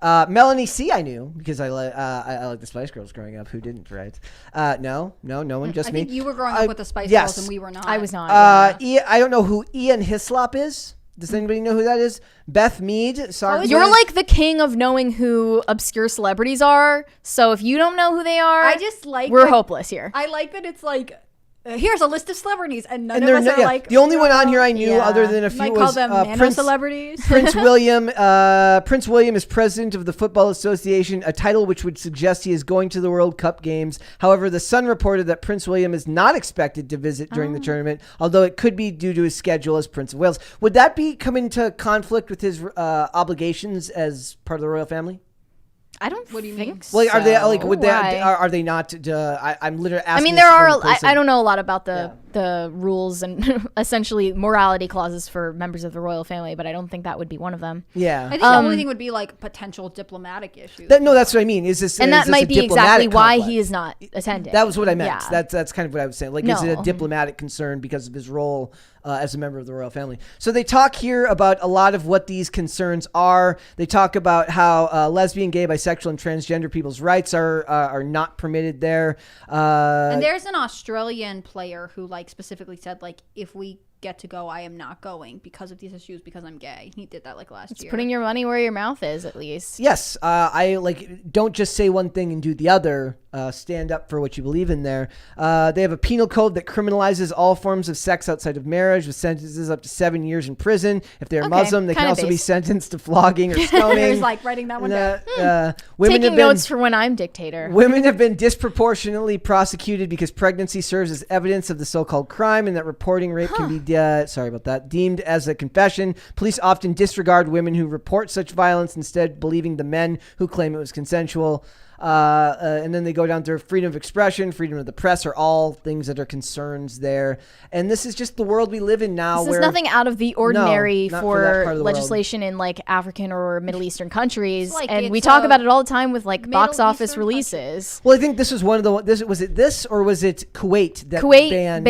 [SPEAKER 1] Melanie C. I knew, because I like the Spice Girls growing up. Who didn't, right? No one, just me.
[SPEAKER 3] I think you were growing up with the Spice
[SPEAKER 1] yes.
[SPEAKER 3] Girls, and we were not.
[SPEAKER 2] I was not.
[SPEAKER 1] I don't know who Ian Hislop is. Does anybody know who that is? Beth Mead. Sorry,
[SPEAKER 2] you're like the king of knowing who obscure celebrities are. So if you don't know who they are,
[SPEAKER 3] I just like
[SPEAKER 2] we're hopeless here.
[SPEAKER 3] I like that it's like, here's a list of celebrities, and none of us are like.
[SPEAKER 1] The only one on here I knew, other than a few,
[SPEAKER 3] might
[SPEAKER 1] was
[SPEAKER 3] call them nano celebrities.
[SPEAKER 1] Prince William. Prince William is president of the Football Association, a title which would suggest he is going to the World Cup games. However, the Sun reported that Prince William is not expected to visit during the tournament, although it could be due to his schedule as Prince of Wales. Would that come into conflict with his obligations as part of the royal family?
[SPEAKER 2] I don't
[SPEAKER 3] What do you
[SPEAKER 2] think
[SPEAKER 3] mean?
[SPEAKER 2] so.
[SPEAKER 1] Like, are they like? Would
[SPEAKER 2] Why?
[SPEAKER 1] they? Are they not? I'm literally asking.
[SPEAKER 2] I mean, there are. I don't know a lot about the the rules and essentially morality clauses for members of the royal family, but I don't think that would be one of them.
[SPEAKER 1] Yeah.
[SPEAKER 3] I think the only thing would be like potential diplomatic issues.
[SPEAKER 1] No, that's what I mean. Is this
[SPEAKER 2] And that
[SPEAKER 1] this
[SPEAKER 2] might
[SPEAKER 1] a
[SPEAKER 2] be exactly
[SPEAKER 1] diplomatic
[SPEAKER 2] why
[SPEAKER 1] conflict?
[SPEAKER 2] he is not attending.
[SPEAKER 1] That was what I meant.
[SPEAKER 2] Yeah.
[SPEAKER 1] That's kind of what I was saying. Like, is it a
[SPEAKER 2] No.
[SPEAKER 1] diplomatic concern because of his role as a member of the royal family? So they talk here about a lot of what these concerns are. They talk about how lesbian, gay, bisexual, and transgender people's rights are not permitted there.
[SPEAKER 3] And there's an Australian player who like specifically said like, if we get to go, I am not going because of these issues because I'm gay. He did that like last year.
[SPEAKER 2] Putting your money where your mouth is, at least.
[SPEAKER 1] Yes, I like don't just say one thing and do the other. Stand up for what you believe in there. They have a penal code that criminalizes all forms of sex outside of marriage with sentences up to 7 years in prison. If they're
[SPEAKER 2] Okay,
[SPEAKER 1] Muslim, they can
[SPEAKER 2] kinda
[SPEAKER 1] also be
[SPEAKER 2] base.
[SPEAKER 1] sentenced to flogging or stoning.
[SPEAKER 3] There's like writing that one down.
[SPEAKER 1] Women
[SPEAKER 2] Taking
[SPEAKER 1] have been,
[SPEAKER 2] notes for when I'm dictator.
[SPEAKER 1] Women have been disproportionately prosecuted because pregnancy serves as evidence of the so-called crime, and that reporting rape can be deemed as a confession. Police often disregard women who report such violence, instead believing the men who claim it was consensual. And then they go down to freedom of expression, freedom of the press are all things that are concerns there. And this is just the world we live in now.
[SPEAKER 2] This is nothing out of the ordinary
[SPEAKER 1] not for that part
[SPEAKER 2] for
[SPEAKER 1] of the
[SPEAKER 2] legislation in like African or Middle Eastern countries,
[SPEAKER 3] It's like
[SPEAKER 2] and we
[SPEAKER 3] it's,
[SPEAKER 2] talk about it all the time with like
[SPEAKER 3] Middle
[SPEAKER 2] box office
[SPEAKER 3] Eastern
[SPEAKER 2] releases.
[SPEAKER 1] Well, I think this was one of the. Was it this or was it Kuwait that
[SPEAKER 2] Kuwait
[SPEAKER 1] banned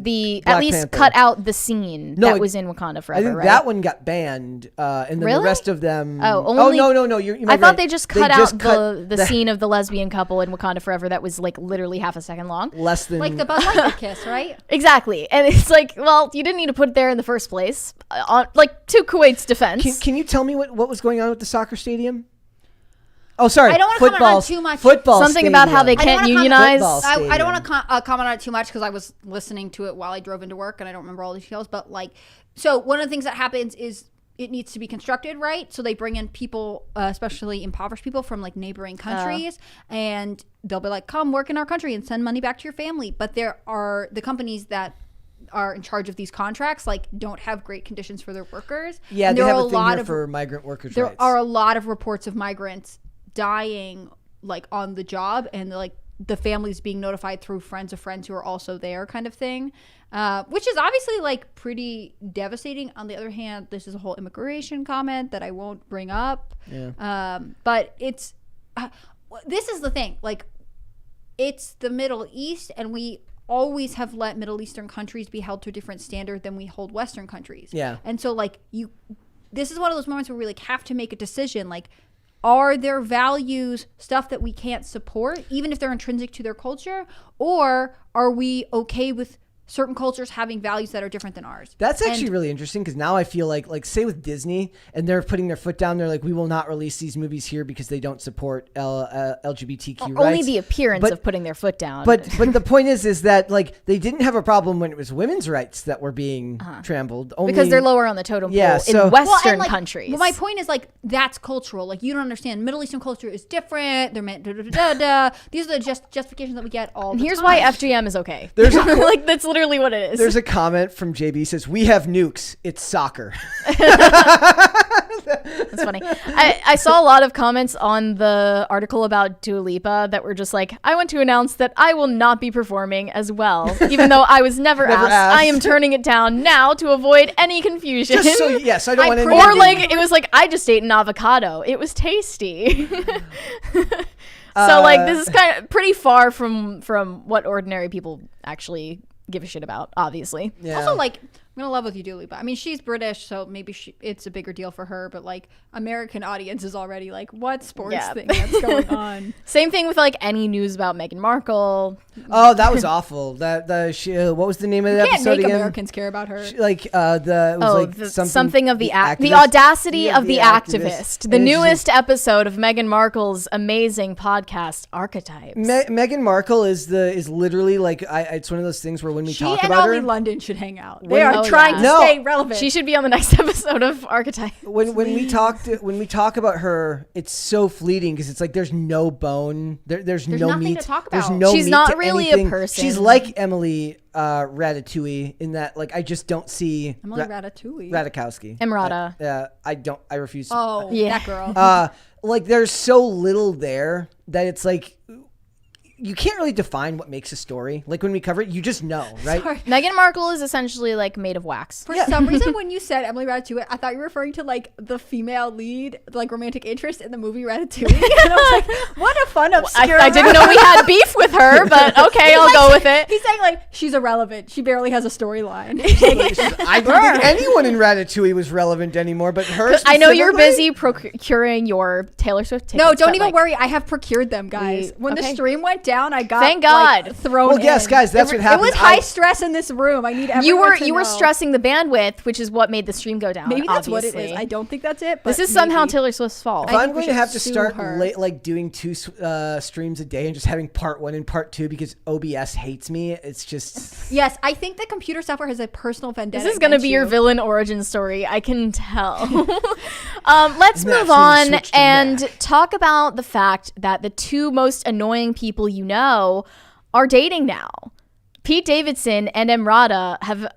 [SPEAKER 2] the
[SPEAKER 1] Black
[SPEAKER 2] at least
[SPEAKER 1] Panther?
[SPEAKER 2] cut out the scene
[SPEAKER 1] No,
[SPEAKER 2] that
[SPEAKER 1] it-
[SPEAKER 2] was in Wakanda
[SPEAKER 1] I
[SPEAKER 2] Forever.
[SPEAKER 1] think
[SPEAKER 2] right?
[SPEAKER 1] that one got banned, and then the
[SPEAKER 2] Really?
[SPEAKER 1] rest of them.
[SPEAKER 2] Oh, only-
[SPEAKER 1] no! You might
[SPEAKER 2] I
[SPEAKER 1] be
[SPEAKER 2] thought
[SPEAKER 1] right.
[SPEAKER 2] they just cut out
[SPEAKER 1] cut
[SPEAKER 2] the scene of the lesbian couple in Wakanda Forever that was like literally half a second long.
[SPEAKER 1] less than
[SPEAKER 3] Like the Bud Light kiss, right?
[SPEAKER 2] Exactly, and it's like, well, you didn't need to put it there in the first place. Like to Kuwait's defense,
[SPEAKER 1] Can you tell me what was going on with the soccer stadium? Oh, sorry.
[SPEAKER 3] I don't wanna comment on too much.
[SPEAKER 1] Football.
[SPEAKER 2] something about how they
[SPEAKER 1] stadium.
[SPEAKER 3] I don't
[SPEAKER 2] can't
[SPEAKER 3] wanna
[SPEAKER 2] unionize.
[SPEAKER 1] Football.
[SPEAKER 3] I don't want to comment on it too much because I was listening to it while I drove into work and I don't remember all the details. But like, so one of the things that happens is it needs to be constructed, right? So they bring in people, especially impoverished people from like neighboring countries, and they'll be like, come work in our country and send money back to your family. But there are the companies that are in charge of these contracts like don't have great conditions for their workers.
[SPEAKER 1] Yeah,
[SPEAKER 3] and
[SPEAKER 1] they
[SPEAKER 3] there
[SPEAKER 1] have
[SPEAKER 3] are
[SPEAKER 1] a thing here for migrant workers'
[SPEAKER 3] there
[SPEAKER 1] rights.
[SPEAKER 3] are a lot of reports of migrants dying like on the job, and like the families being notified through friends of friends who are also there, kind of thing, which is obviously like pretty devastating. On the other hand, this is a whole immigration comment that I won't bring up. But it's this is the thing, like it's the Middle East, and we always have let Middle Eastern countries be held to a different standard than we hold Western countries.
[SPEAKER 1] Yeah.
[SPEAKER 3] And so like this is one of those moments where we like have to make a decision, like, are their values stuff that we can't support, even if they're intrinsic to their culture? Or are we okay with certain cultures having values that are different than ours?
[SPEAKER 1] That's actually really interesting, because now I feel like say with Disney, and they're putting their foot down, they're like, we will not release these movies here because they don't support LGBTQ rights.
[SPEAKER 2] Only the appearance
[SPEAKER 1] But-
[SPEAKER 2] of putting their foot down.
[SPEAKER 1] But the point is that like they didn't have a problem when it was women's rights that were being trampled. Only,
[SPEAKER 2] because they're lower on the totem pole
[SPEAKER 1] Yeah, so-
[SPEAKER 2] in
[SPEAKER 1] Well,
[SPEAKER 2] Western
[SPEAKER 3] and, like,
[SPEAKER 2] countries.
[SPEAKER 3] Well, my point is like that's cultural. Like you don't understand. Middle Eastern culture is different. They're meant da da da da. These are the justifications that we get all.
[SPEAKER 2] And
[SPEAKER 3] the
[SPEAKER 2] here's
[SPEAKER 3] time.
[SPEAKER 2] why FGM is okay.
[SPEAKER 1] There's a-
[SPEAKER 2] like that's literally what it is.
[SPEAKER 1] There's a comment from JB says, "We have nukes. It's soccer."
[SPEAKER 2] That's funny. I saw a lot of comments on the article about Dua Lipa that were just like, I want to announce that I will not be performing as well, even though I was never,
[SPEAKER 1] Never
[SPEAKER 2] asked.
[SPEAKER 1] asked.
[SPEAKER 2] I am turning it down now to avoid any confusion.
[SPEAKER 1] Just so yes, I don't want any.
[SPEAKER 2] or like it was like I just ate an avocado. It was tasty. So like this is kind of pretty far from what ordinary people actually give a shit about, obviously.
[SPEAKER 1] Yeah.
[SPEAKER 3] Also, like, I'm gonna love with you, Dua Lipa. I mean, she's British, so maybe it's a bigger deal for her. But like, American audience is already like, what sports
[SPEAKER 2] Yeah.
[SPEAKER 3] thing that's going on?
[SPEAKER 2] Same thing with like any news about Meghan Markle.
[SPEAKER 1] Oh, that was awful. What was the name of the
[SPEAKER 3] Can't
[SPEAKER 1] episode
[SPEAKER 3] make
[SPEAKER 1] again?
[SPEAKER 3] Americans care about her.
[SPEAKER 1] It was like
[SPEAKER 2] something of the
[SPEAKER 1] activist?
[SPEAKER 2] audacity
[SPEAKER 1] Yeah,
[SPEAKER 2] of the activist. The
[SPEAKER 1] And it's
[SPEAKER 2] newest episode of Meghan Markle's amazing podcast, Archetypes.
[SPEAKER 1] Meghan Markle is literally like it's one of those things where when we
[SPEAKER 3] She
[SPEAKER 1] talk
[SPEAKER 3] and
[SPEAKER 1] about
[SPEAKER 3] Ollie
[SPEAKER 1] her,
[SPEAKER 3] London should hang out. They
[SPEAKER 1] When-
[SPEAKER 3] are
[SPEAKER 2] Oh,
[SPEAKER 3] trying
[SPEAKER 2] yeah.
[SPEAKER 3] to
[SPEAKER 1] No.
[SPEAKER 3] stay relevant.
[SPEAKER 2] She should be on the next episode of Archetypes.
[SPEAKER 1] when we talk about her, it's so fleeting because it's like there's no bone, there's no
[SPEAKER 3] nothing
[SPEAKER 1] meat
[SPEAKER 3] to talk
[SPEAKER 1] There's
[SPEAKER 3] about.
[SPEAKER 1] no
[SPEAKER 2] She's
[SPEAKER 1] meat
[SPEAKER 2] not
[SPEAKER 1] to
[SPEAKER 2] really a
[SPEAKER 1] anything.
[SPEAKER 2] person.
[SPEAKER 1] She's like Emily Ratatouille in that like I just don't see
[SPEAKER 3] Emily Ratatouille.
[SPEAKER 1] Ratajkowski.
[SPEAKER 2] Emirata.
[SPEAKER 1] I refuse.
[SPEAKER 3] Oh,
[SPEAKER 2] Yeah.
[SPEAKER 3] that girl.
[SPEAKER 1] Like there's so little there that it's like you can't really define what makes a story. Like when we cover it, you just know, right?
[SPEAKER 3] Sorry.
[SPEAKER 2] Meghan Markle is essentially like made of wax.
[SPEAKER 3] For some reason, when you said Emily Ratatouille, I thought you were referring to like the female lead, like romantic interest in the movie Ratatouille. And I was like, what a fun obscure.
[SPEAKER 2] I didn't know we had beef with her, but okay, I'll go with it.
[SPEAKER 3] He's saying like she's irrelevant. She barely has a storyline.
[SPEAKER 1] I don't think anyone in Ratatouille was relevant anymore, but her.
[SPEAKER 2] I know you're
[SPEAKER 1] specifically?
[SPEAKER 2] busy procuring your Taylor Swift tickets.
[SPEAKER 3] No, don't
[SPEAKER 2] but,
[SPEAKER 3] even
[SPEAKER 2] like,
[SPEAKER 3] worry. I have procured them, guys. When the
[SPEAKER 2] okay.
[SPEAKER 3] stream went down, I got
[SPEAKER 2] Thank God.
[SPEAKER 3] like, thrown
[SPEAKER 1] Well,
[SPEAKER 3] in.
[SPEAKER 1] yes, guys, that's what happened.
[SPEAKER 3] It was high stress in this room. I need everyone to
[SPEAKER 2] You were
[SPEAKER 3] know.
[SPEAKER 2] stressing the bandwidth, which is what made the stream go down.
[SPEAKER 3] Maybe that's what it
[SPEAKER 2] obviously.
[SPEAKER 3] is. I don't think that's it. But
[SPEAKER 2] This is somehow
[SPEAKER 3] maybe.
[SPEAKER 2] Taylor Swift's fault.
[SPEAKER 1] If
[SPEAKER 3] I
[SPEAKER 1] I'm
[SPEAKER 3] think we
[SPEAKER 1] going to
[SPEAKER 3] should
[SPEAKER 1] have to
[SPEAKER 3] sue
[SPEAKER 1] start
[SPEAKER 3] her.
[SPEAKER 1] like doing 2 streams a day and just having part 1 and part 2 because OBS hates me, it's just.
[SPEAKER 3] Yes, I think the computer software has a personal vendetta.
[SPEAKER 2] This is going to
[SPEAKER 3] against
[SPEAKER 2] be your
[SPEAKER 3] you.
[SPEAKER 2] villain origin story. I can tell. Let's
[SPEAKER 1] Isn't that
[SPEAKER 2] move
[SPEAKER 1] soon
[SPEAKER 2] on
[SPEAKER 1] switch to
[SPEAKER 2] and
[SPEAKER 1] Mac?
[SPEAKER 2] talk about the fact that the 2 most annoying people you know are dating now. Pete Davidson and Emrata have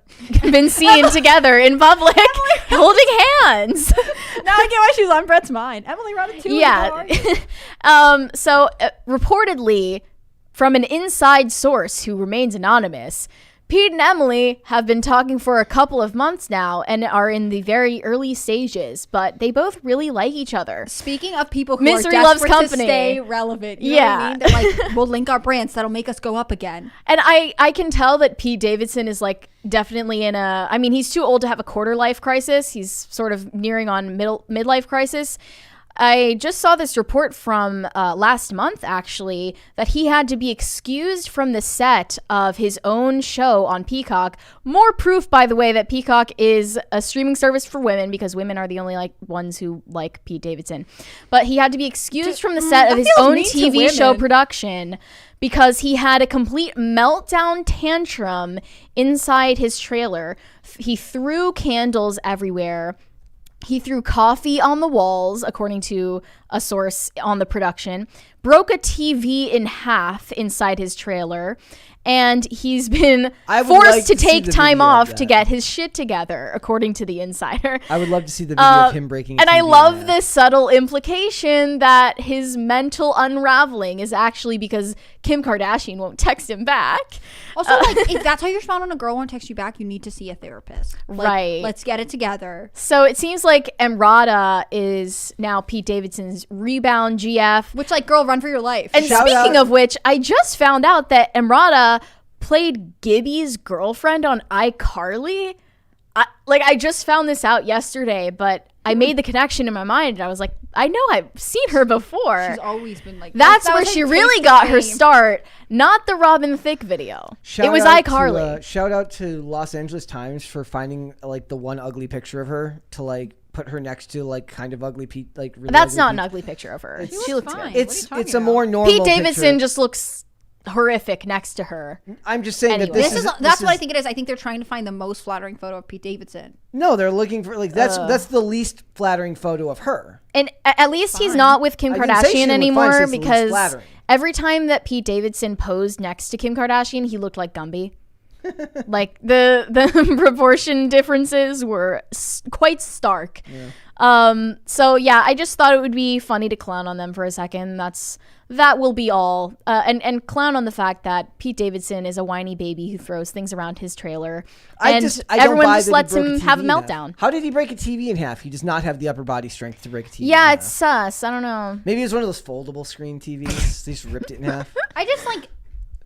[SPEAKER 2] been seen together in public holding hands.
[SPEAKER 3] Now I get why she's on Brett's mind. Emily Ratatouille.
[SPEAKER 2] Yeah. So reportedly, from an inside source who remains anonymous, Pete and Emily have been talking for a couple of months now and are in the very early stages, but they both really like each other.
[SPEAKER 3] Speaking of people who
[SPEAKER 2] Misery
[SPEAKER 3] are
[SPEAKER 2] loves
[SPEAKER 3] desperate
[SPEAKER 2] company.
[SPEAKER 3] to stay relevant, you know
[SPEAKER 2] Yeah.
[SPEAKER 3] what I mean? They're like, we'll link our brands. That'll make us go up again.
[SPEAKER 2] And I can tell that Pete Davidson is like definitely in a, I mean, he's too old to have a quarter life crisis. He's sort of nearing on midlife crisis. I just saw this report from last month, actually, that he had to be excused from the set of his own show on Peacock. More proof, by the way, that Peacock is a streaming service for women because women are the only like ones who like Pete Davidson. But he had to be excused from the set of
[SPEAKER 3] that
[SPEAKER 2] his
[SPEAKER 3] feels
[SPEAKER 2] own
[SPEAKER 3] mean to
[SPEAKER 2] TV show
[SPEAKER 3] women.
[SPEAKER 2] production because he had a complete meltdown tantrum inside his trailer. He threw candles everywhere. He threw coffee on the walls, according to a source on the production, broke a TV in half inside his trailer, and he's been
[SPEAKER 1] I would
[SPEAKER 2] forced
[SPEAKER 1] like
[SPEAKER 2] to
[SPEAKER 1] to see
[SPEAKER 2] take
[SPEAKER 1] the
[SPEAKER 2] time
[SPEAKER 1] video of
[SPEAKER 2] off to
[SPEAKER 1] that.
[SPEAKER 2] get his shit together, according to the insider.
[SPEAKER 1] I would love to see the video of him breaking.
[SPEAKER 2] And I
[SPEAKER 1] TV in
[SPEAKER 2] love
[SPEAKER 1] half.
[SPEAKER 2] this subtle implication that his mental unraveling is actually because Kim Kardashian won't text him back.
[SPEAKER 3] Also, like, if that's how you respond when a girl won't text you back, you need to see a therapist. Like,
[SPEAKER 2] Right.
[SPEAKER 3] Let's get it together.
[SPEAKER 2] So it seems like Emrata is now Pete Davidson's rebound GF.
[SPEAKER 3] Which, like, girl, run for your life.
[SPEAKER 2] And
[SPEAKER 1] Shout
[SPEAKER 2] speaking
[SPEAKER 1] out-
[SPEAKER 2] of which, I just found out that Emrata played Gibby's girlfriend on iCarly. I just found this out yesterday, but I made the connection in my mind, and I was like, I know I've seen her before.
[SPEAKER 3] She's always been like
[SPEAKER 2] That's
[SPEAKER 3] that
[SPEAKER 2] where
[SPEAKER 3] was
[SPEAKER 2] she
[SPEAKER 3] her
[SPEAKER 2] really
[SPEAKER 3] taste
[SPEAKER 2] got
[SPEAKER 3] of
[SPEAKER 2] her
[SPEAKER 3] fame.
[SPEAKER 2] start, not the Robin Thicke video. It was
[SPEAKER 1] out
[SPEAKER 2] iCarly.
[SPEAKER 1] To, shout out to Los Angeles Times for finding like the one ugly picture of her to like put her next to like kind of ugly Pete. Like really
[SPEAKER 2] That's
[SPEAKER 1] ugly
[SPEAKER 2] not an
[SPEAKER 1] Pete.
[SPEAKER 2] ugly picture of her.
[SPEAKER 3] She
[SPEAKER 2] She
[SPEAKER 3] looks
[SPEAKER 2] looks
[SPEAKER 3] fine.
[SPEAKER 2] good.
[SPEAKER 3] What are you talking
[SPEAKER 1] It's a
[SPEAKER 3] about?
[SPEAKER 1] more normal.
[SPEAKER 2] Pete Davidson
[SPEAKER 1] picture.
[SPEAKER 2] just looks horrific next to her.
[SPEAKER 1] I'm just saying
[SPEAKER 2] Anyway.
[SPEAKER 1] that this
[SPEAKER 3] This is
[SPEAKER 1] is
[SPEAKER 3] that's what I think it is. I think they're trying to find the most flattering photo of Pete Davidson.
[SPEAKER 1] No, they're looking for like that's the least flattering photo of her.
[SPEAKER 2] And at least he's
[SPEAKER 3] Fine.
[SPEAKER 2] not with Kim
[SPEAKER 1] I didn't say she
[SPEAKER 2] Kardashian
[SPEAKER 1] looked fine,
[SPEAKER 2] anymore
[SPEAKER 1] she was the least
[SPEAKER 2] because
[SPEAKER 1] flattering.
[SPEAKER 2] every time that Pete Davidson posed next to Kim Kardashian, he looked like Gumby. Like the proportion differences were quite stark. So yeah, I just thought it would be funny to clown on them for a second. That will be all. And clown on the fact that Pete Davidson is a whiny baby who throws things around his trailer. And
[SPEAKER 1] I don't
[SPEAKER 2] everyone
[SPEAKER 1] buy
[SPEAKER 2] just
[SPEAKER 1] that he
[SPEAKER 2] lets
[SPEAKER 1] broke
[SPEAKER 2] him
[SPEAKER 1] TV
[SPEAKER 2] have a
[SPEAKER 1] in half.
[SPEAKER 2] meltdown.
[SPEAKER 1] How did he break a TV in half? He does not have the upper body strength to break a TV.
[SPEAKER 2] Yeah,
[SPEAKER 1] in
[SPEAKER 2] it's
[SPEAKER 1] half.
[SPEAKER 2] sus. I don't know.
[SPEAKER 1] Maybe it was one of those foldable screen TVs. They just ripped it in half.
[SPEAKER 3] I just like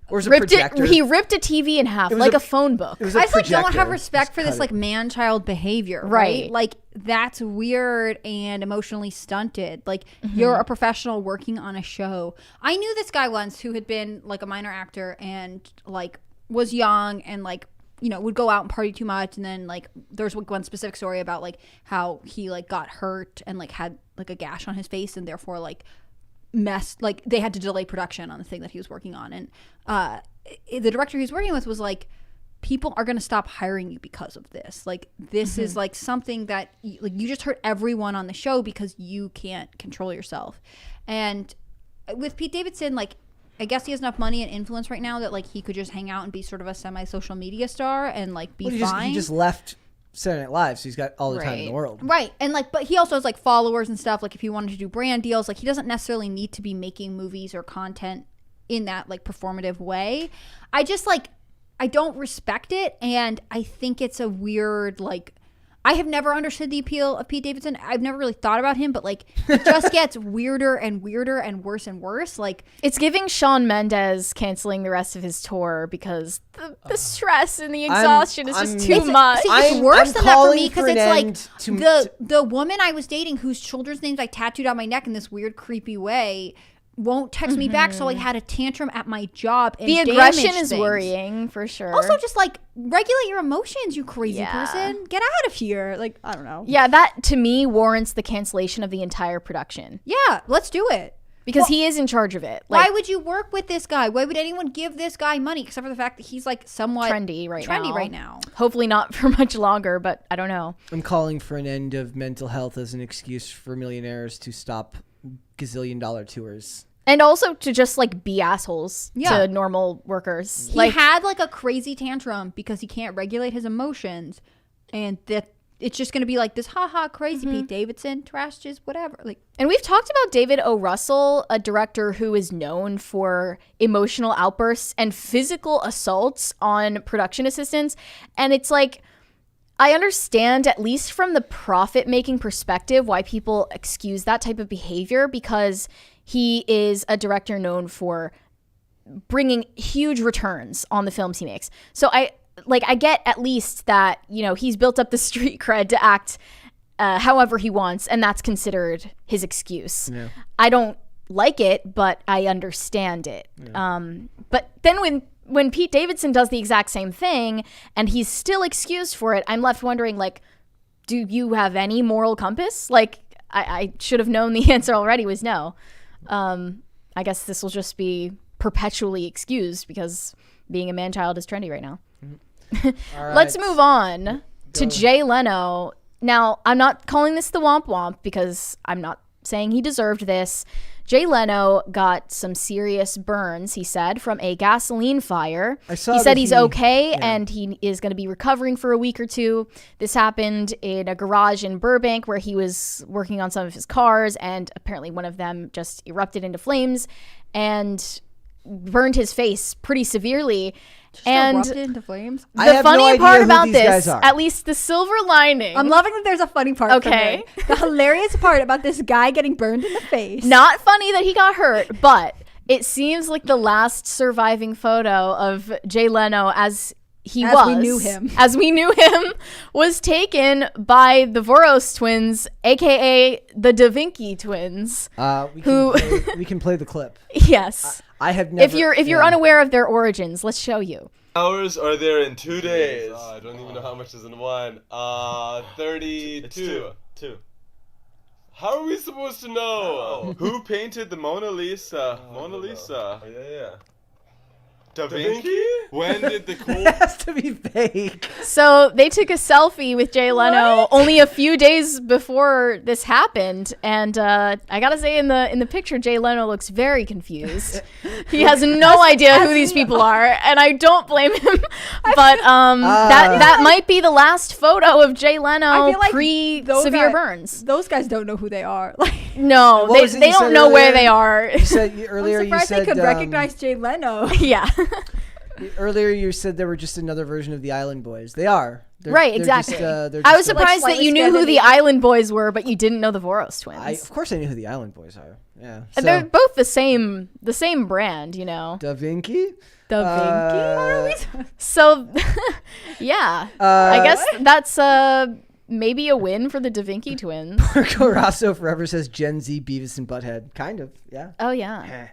[SPEAKER 1] Or was it a
[SPEAKER 2] Ripped
[SPEAKER 1] projector?
[SPEAKER 2] He ripped a TV in half
[SPEAKER 1] It was
[SPEAKER 2] like
[SPEAKER 1] a-
[SPEAKER 2] a phone book.
[SPEAKER 1] It was a
[SPEAKER 3] I just like don't
[SPEAKER 1] projector.
[SPEAKER 3] have respect
[SPEAKER 1] Just
[SPEAKER 3] for this
[SPEAKER 1] cut
[SPEAKER 3] like
[SPEAKER 1] it.
[SPEAKER 3] man-child behavior,
[SPEAKER 2] Right.
[SPEAKER 3] right? Like that's weird and emotionally stunted. Like you're a professional working on a show. I knew this guy once who had been like a minor actor and like was young and like would go out and party too much, and then like there's one specific story about like how he like got hurt and like had like a gash on his face and therefore like messed, like they had to delay production on the thing that he was working on, and the director he was working with was like, people are going to stop hiring you because of this. Like this is like something that you just hurt everyone on the show because you can't control yourself. And with Pete Davidson, like I guess he has enough money and influence right now that like he could just hang out and be sort of a semi-social media star and like be
[SPEAKER 1] Well,
[SPEAKER 3] fine.
[SPEAKER 1] he just left Saturday Night Live, so he's got all the time in the
[SPEAKER 2] Right.
[SPEAKER 1] world.
[SPEAKER 3] Right. And like, but he also has like followers and stuff. Like if he wanted to do brand deals, like he doesn't necessarily need to be making movies or content in that like performative way. I just like, I don't respect it. And I think it's a weird, like, I have never understood the appeal of Pete Davidson. I've never really thought about him, but like it just gets weirder and weirder and worse. Like
[SPEAKER 2] it's giving Shawn Mendes canceling the rest of his tour because the stress and the exhaustion is just too much.
[SPEAKER 3] See, it's worse than that for me because it's like the woman I was dating whose children's names I tattooed on my neck in this weird, creepy way won't text me back, so I had a tantrum at my job and
[SPEAKER 2] the aggression is worrying for sure.
[SPEAKER 3] Also, just like regulate your emotions, you crazy person. Get out of here. Like, I don't know.
[SPEAKER 2] Yeah, that to me warrants the cancellation of the entire production.
[SPEAKER 3] Yeah, let's do it.
[SPEAKER 2] Because he is in charge of it.
[SPEAKER 3] Like, why would you work with this guy? Why would anyone give this guy money except for the fact that he's like somewhat
[SPEAKER 2] trendy right now?
[SPEAKER 3] Hopefully
[SPEAKER 2] not for much longer, but I don't know.
[SPEAKER 1] I'm calling for an end of mental health as an excuse for millionaires to stop gazillion-dollar tours.
[SPEAKER 2] And also to just like be assholes to normal workers.
[SPEAKER 3] He had like a crazy tantrum because he can't regulate his emotions, and that it's just going to be like this crazy Pete Davidson trashes whatever. Like,
[SPEAKER 2] and we've talked about David O. Russell, a director who is known for emotional outbursts and physical assaults on production assistants, and it's like, I understand, at least from the profit-making perspective, why people excuse that type of behavior, because he is a director known for bringing huge returns on the films he makes. So I get at least that, you know, he's built up the street cred to act however he wants, and that's considered his excuse. Yeah. I don't like it, but I understand it. Yeah. But then when Pete Davidson does the exact same thing and he's still excused for it, I'm left wondering, like, do you have any moral compass? Like, I should have known the answer already was no. I guess this will just be perpetually excused because being a man-child is trendy right now.
[SPEAKER 1] Right.
[SPEAKER 2] Let's move on to Jay Leno. Now, I'm not calling this the womp womp because I'm not saying he deserved this. Jay Leno got some serious burns, he said, from a gasoline fire. He said he's okay and he is going to be recovering for a week or two. This happened in a garage in Burbank where he was working on some of his cars, and apparently one of them just erupted into flames and burned his face pretty severely. And
[SPEAKER 3] erupted into flames.
[SPEAKER 2] The funny part about this, at least the silver lining.
[SPEAKER 3] I'm loving that there's a funny part. Okay. The hilarious part about this guy getting burned in the face.
[SPEAKER 2] Not funny that he got hurt, but it seems like the last surviving photo of Jay Leno as we knew him, was taken by the Voros twins, aka the Da Vinci twins.
[SPEAKER 1] We can play the clip.
[SPEAKER 2] Yes.
[SPEAKER 1] I have never.
[SPEAKER 2] If you're unaware of their origins, let's show you.
[SPEAKER 4] Hours are there in 2 days? I don't even know how much is in one. 32. Two. How are we supposed to know? Who painted the Mona Lisa? Mona Lisa. Yeah. Da Vinci? When did the cool...
[SPEAKER 1] It has to be fake.
[SPEAKER 2] So they took a selfie with Jay Leno only a few days before this happened, and I gotta say, in the picture, Jay Leno looks very confused. He has no idea who these people are, and I don't blame him. But that might be the last photo of Jay Leno pre-severe burns.
[SPEAKER 3] Those guys don't know who they are.
[SPEAKER 2] No, they don't know where they are.
[SPEAKER 1] You said earlier.
[SPEAKER 3] I'm surprised they could recognize Jay Leno.
[SPEAKER 2] Yeah.
[SPEAKER 1] Earlier you said they were just another version of the Island Boys. They are.
[SPEAKER 2] Right, exactly. I was surprised that you knew who the Island Boys were, but you didn't know the Voros twins.
[SPEAKER 1] Of course I knew who the Island Boys are. Yeah.
[SPEAKER 2] So. They're both the same brand, you know.
[SPEAKER 1] Da Vinci?
[SPEAKER 2] Da Vinci? So, yeah. I guess that's maybe a win for the Da Vinci twins.
[SPEAKER 1] Margot Rosso forever says Gen Z Beavis and Butthead. Kind of, yeah.
[SPEAKER 2] Oh, yeah.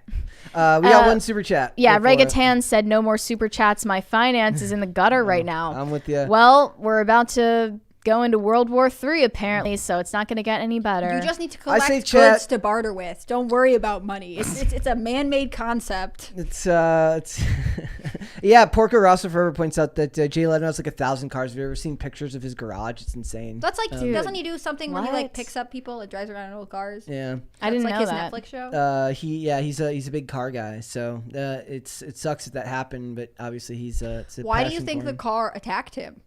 [SPEAKER 1] We got one super chat.
[SPEAKER 2] Yeah, Regatan said no more super chats. My finance is in the gutter right now.
[SPEAKER 1] I'm with you.
[SPEAKER 2] Well, we're about to go into World War III apparently, so it's not going to get any better.
[SPEAKER 3] You just need to collect goods to barter with. Don't worry about money. It's a man-made concept.
[SPEAKER 1] It's yeah. Porco Rosso forever points out that Jay Leno has like 1,000 cars. Have you ever seen pictures of his garage? It's insane.
[SPEAKER 3] That's like, doesn't he do something when he like picks up people and drives around in old cars?
[SPEAKER 1] Yeah,
[SPEAKER 2] I didn't know
[SPEAKER 3] his
[SPEAKER 2] that.
[SPEAKER 3] Netflix show.
[SPEAKER 1] He's a big car guy. So it sucks that happened, but obviously he's.
[SPEAKER 3] Why do you think the car attacked him?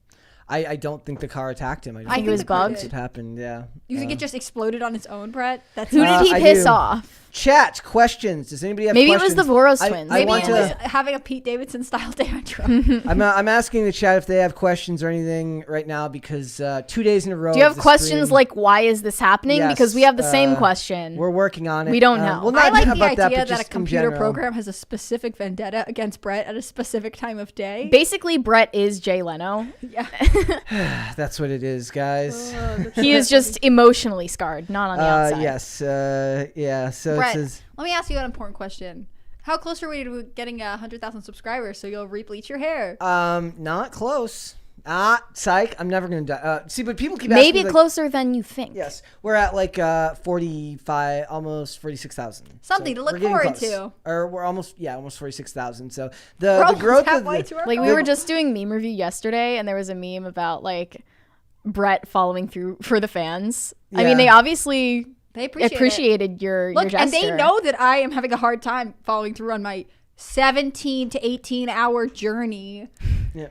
[SPEAKER 1] I don't think the car attacked him.
[SPEAKER 2] I think it was bugged.
[SPEAKER 1] It happened. Yeah.
[SPEAKER 3] You think it just exploded on its own, Brett? That's
[SPEAKER 2] Who did he
[SPEAKER 1] I
[SPEAKER 2] piss
[SPEAKER 1] do.
[SPEAKER 2] off?
[SPEAKER 1] Chat questions. Does anybody have
[SPEAKER 2] Maybe
[SPEAKER 1] questions?
[SPEAKER 2] it was the Boros twins.
[SPEAKER 1] I
[SPEAKER 3] Maybe
[SPEAKER 1] want
[SPEAKER 3] it
[SPEAKER 1] to.
[SPEAKER 3] was having a Pete Davidson style tantrum.
[SPEAKER 1] I'm asking the chat if they have questions or anything right now because 2 days in a row.
[SPEAKER 2] Do you have
[SPEAKER 1] of the
[SPEAKER 2] questions
[SPEAKER 1] stream,
[SPEAKER 2] like why is this happening?
[SPEAKER 1] Yes,
[SPEAKER 2] because we have the same question.
[SPEAKER 1] We're working on it.
[SPEAKER 2] We don't know.
[SPEAKER 1] Well,
[SPEAKER 3] I
[SPEAKER 1] not
[SPEAKER 3] like the
[SPEAKER 1] about
[SPEAKER 3] idea
[SPEAKER 1] but
[SPEAKER 3] that,
[SPEAKER 1] just
[SPEAKER 3] a
[SPEAKER 1] in
[SPEAKER 3] computer
[SPEAKER 1] general.
[SPEAKER 3] program has a specific vendetta against Brett at a specific time of day.
[SPEAKER 2] Basically, Brett is Jay Leno.
[SPEAKER 3] Yeah.
[SPEAKER 1] That's what it is, guys.
[SPEAKER 2] He is just emotionally scarred, not on the outside.
[SPEAKER 1] Yes. Yeah. So
[SPEAKER 3] Brett,
[SPEAKER 1] it says.
[SPEAKER 3] let me ask you an important question. How close are we to getting 100,000 subscribers so you'll rebleach your hair?
[SPEAKER 1] Not close. Psych. I'm never gonna die. See, but people keep asking
[SPEAKER 2] Maybe
[SPEAKER 1] me, like,
[SPEAKER 2] closer than you think.
[SPEAKER 1] Yes, we're at like 45, almost 46,000.
[SPEAKER 3] Something to look
[SPEAKER 1] we're getting
[SPEAKER 3] forward
[SPEAKER 1] close.
[SPEAKER 3] to.
[SPEAKER 1] Or we're almost 46,000. So
[SPEAKER 3] We're
[SPEAKER 1] the
[SPEAKER 3] almost
[SPEAKER 1] growth of
[SPEAKER 3] halfway
[SPEAKER 1] the,
[SPEAKER 3] to our
[SPEAKER 2] Like we
[SPEAKER 3] goal.
[SPEAKER 2] were just doing meme review yesterday, and there was a meme about like Brett following through for the fans. I
[SPEAKER 1] Yeah.
[SPEAKER 2] mean, they obviously
[SPEAKER 3] They appreciate it.
[SPEAKER 2] appreciated your
[SPEAKER 3] Look,
[SPEAKER 2] gesture.
[SPEAKER 3] and they know that I am having a hard time following through on my 17 to 18 hour journey.
[SPEAKER 1] Yeah.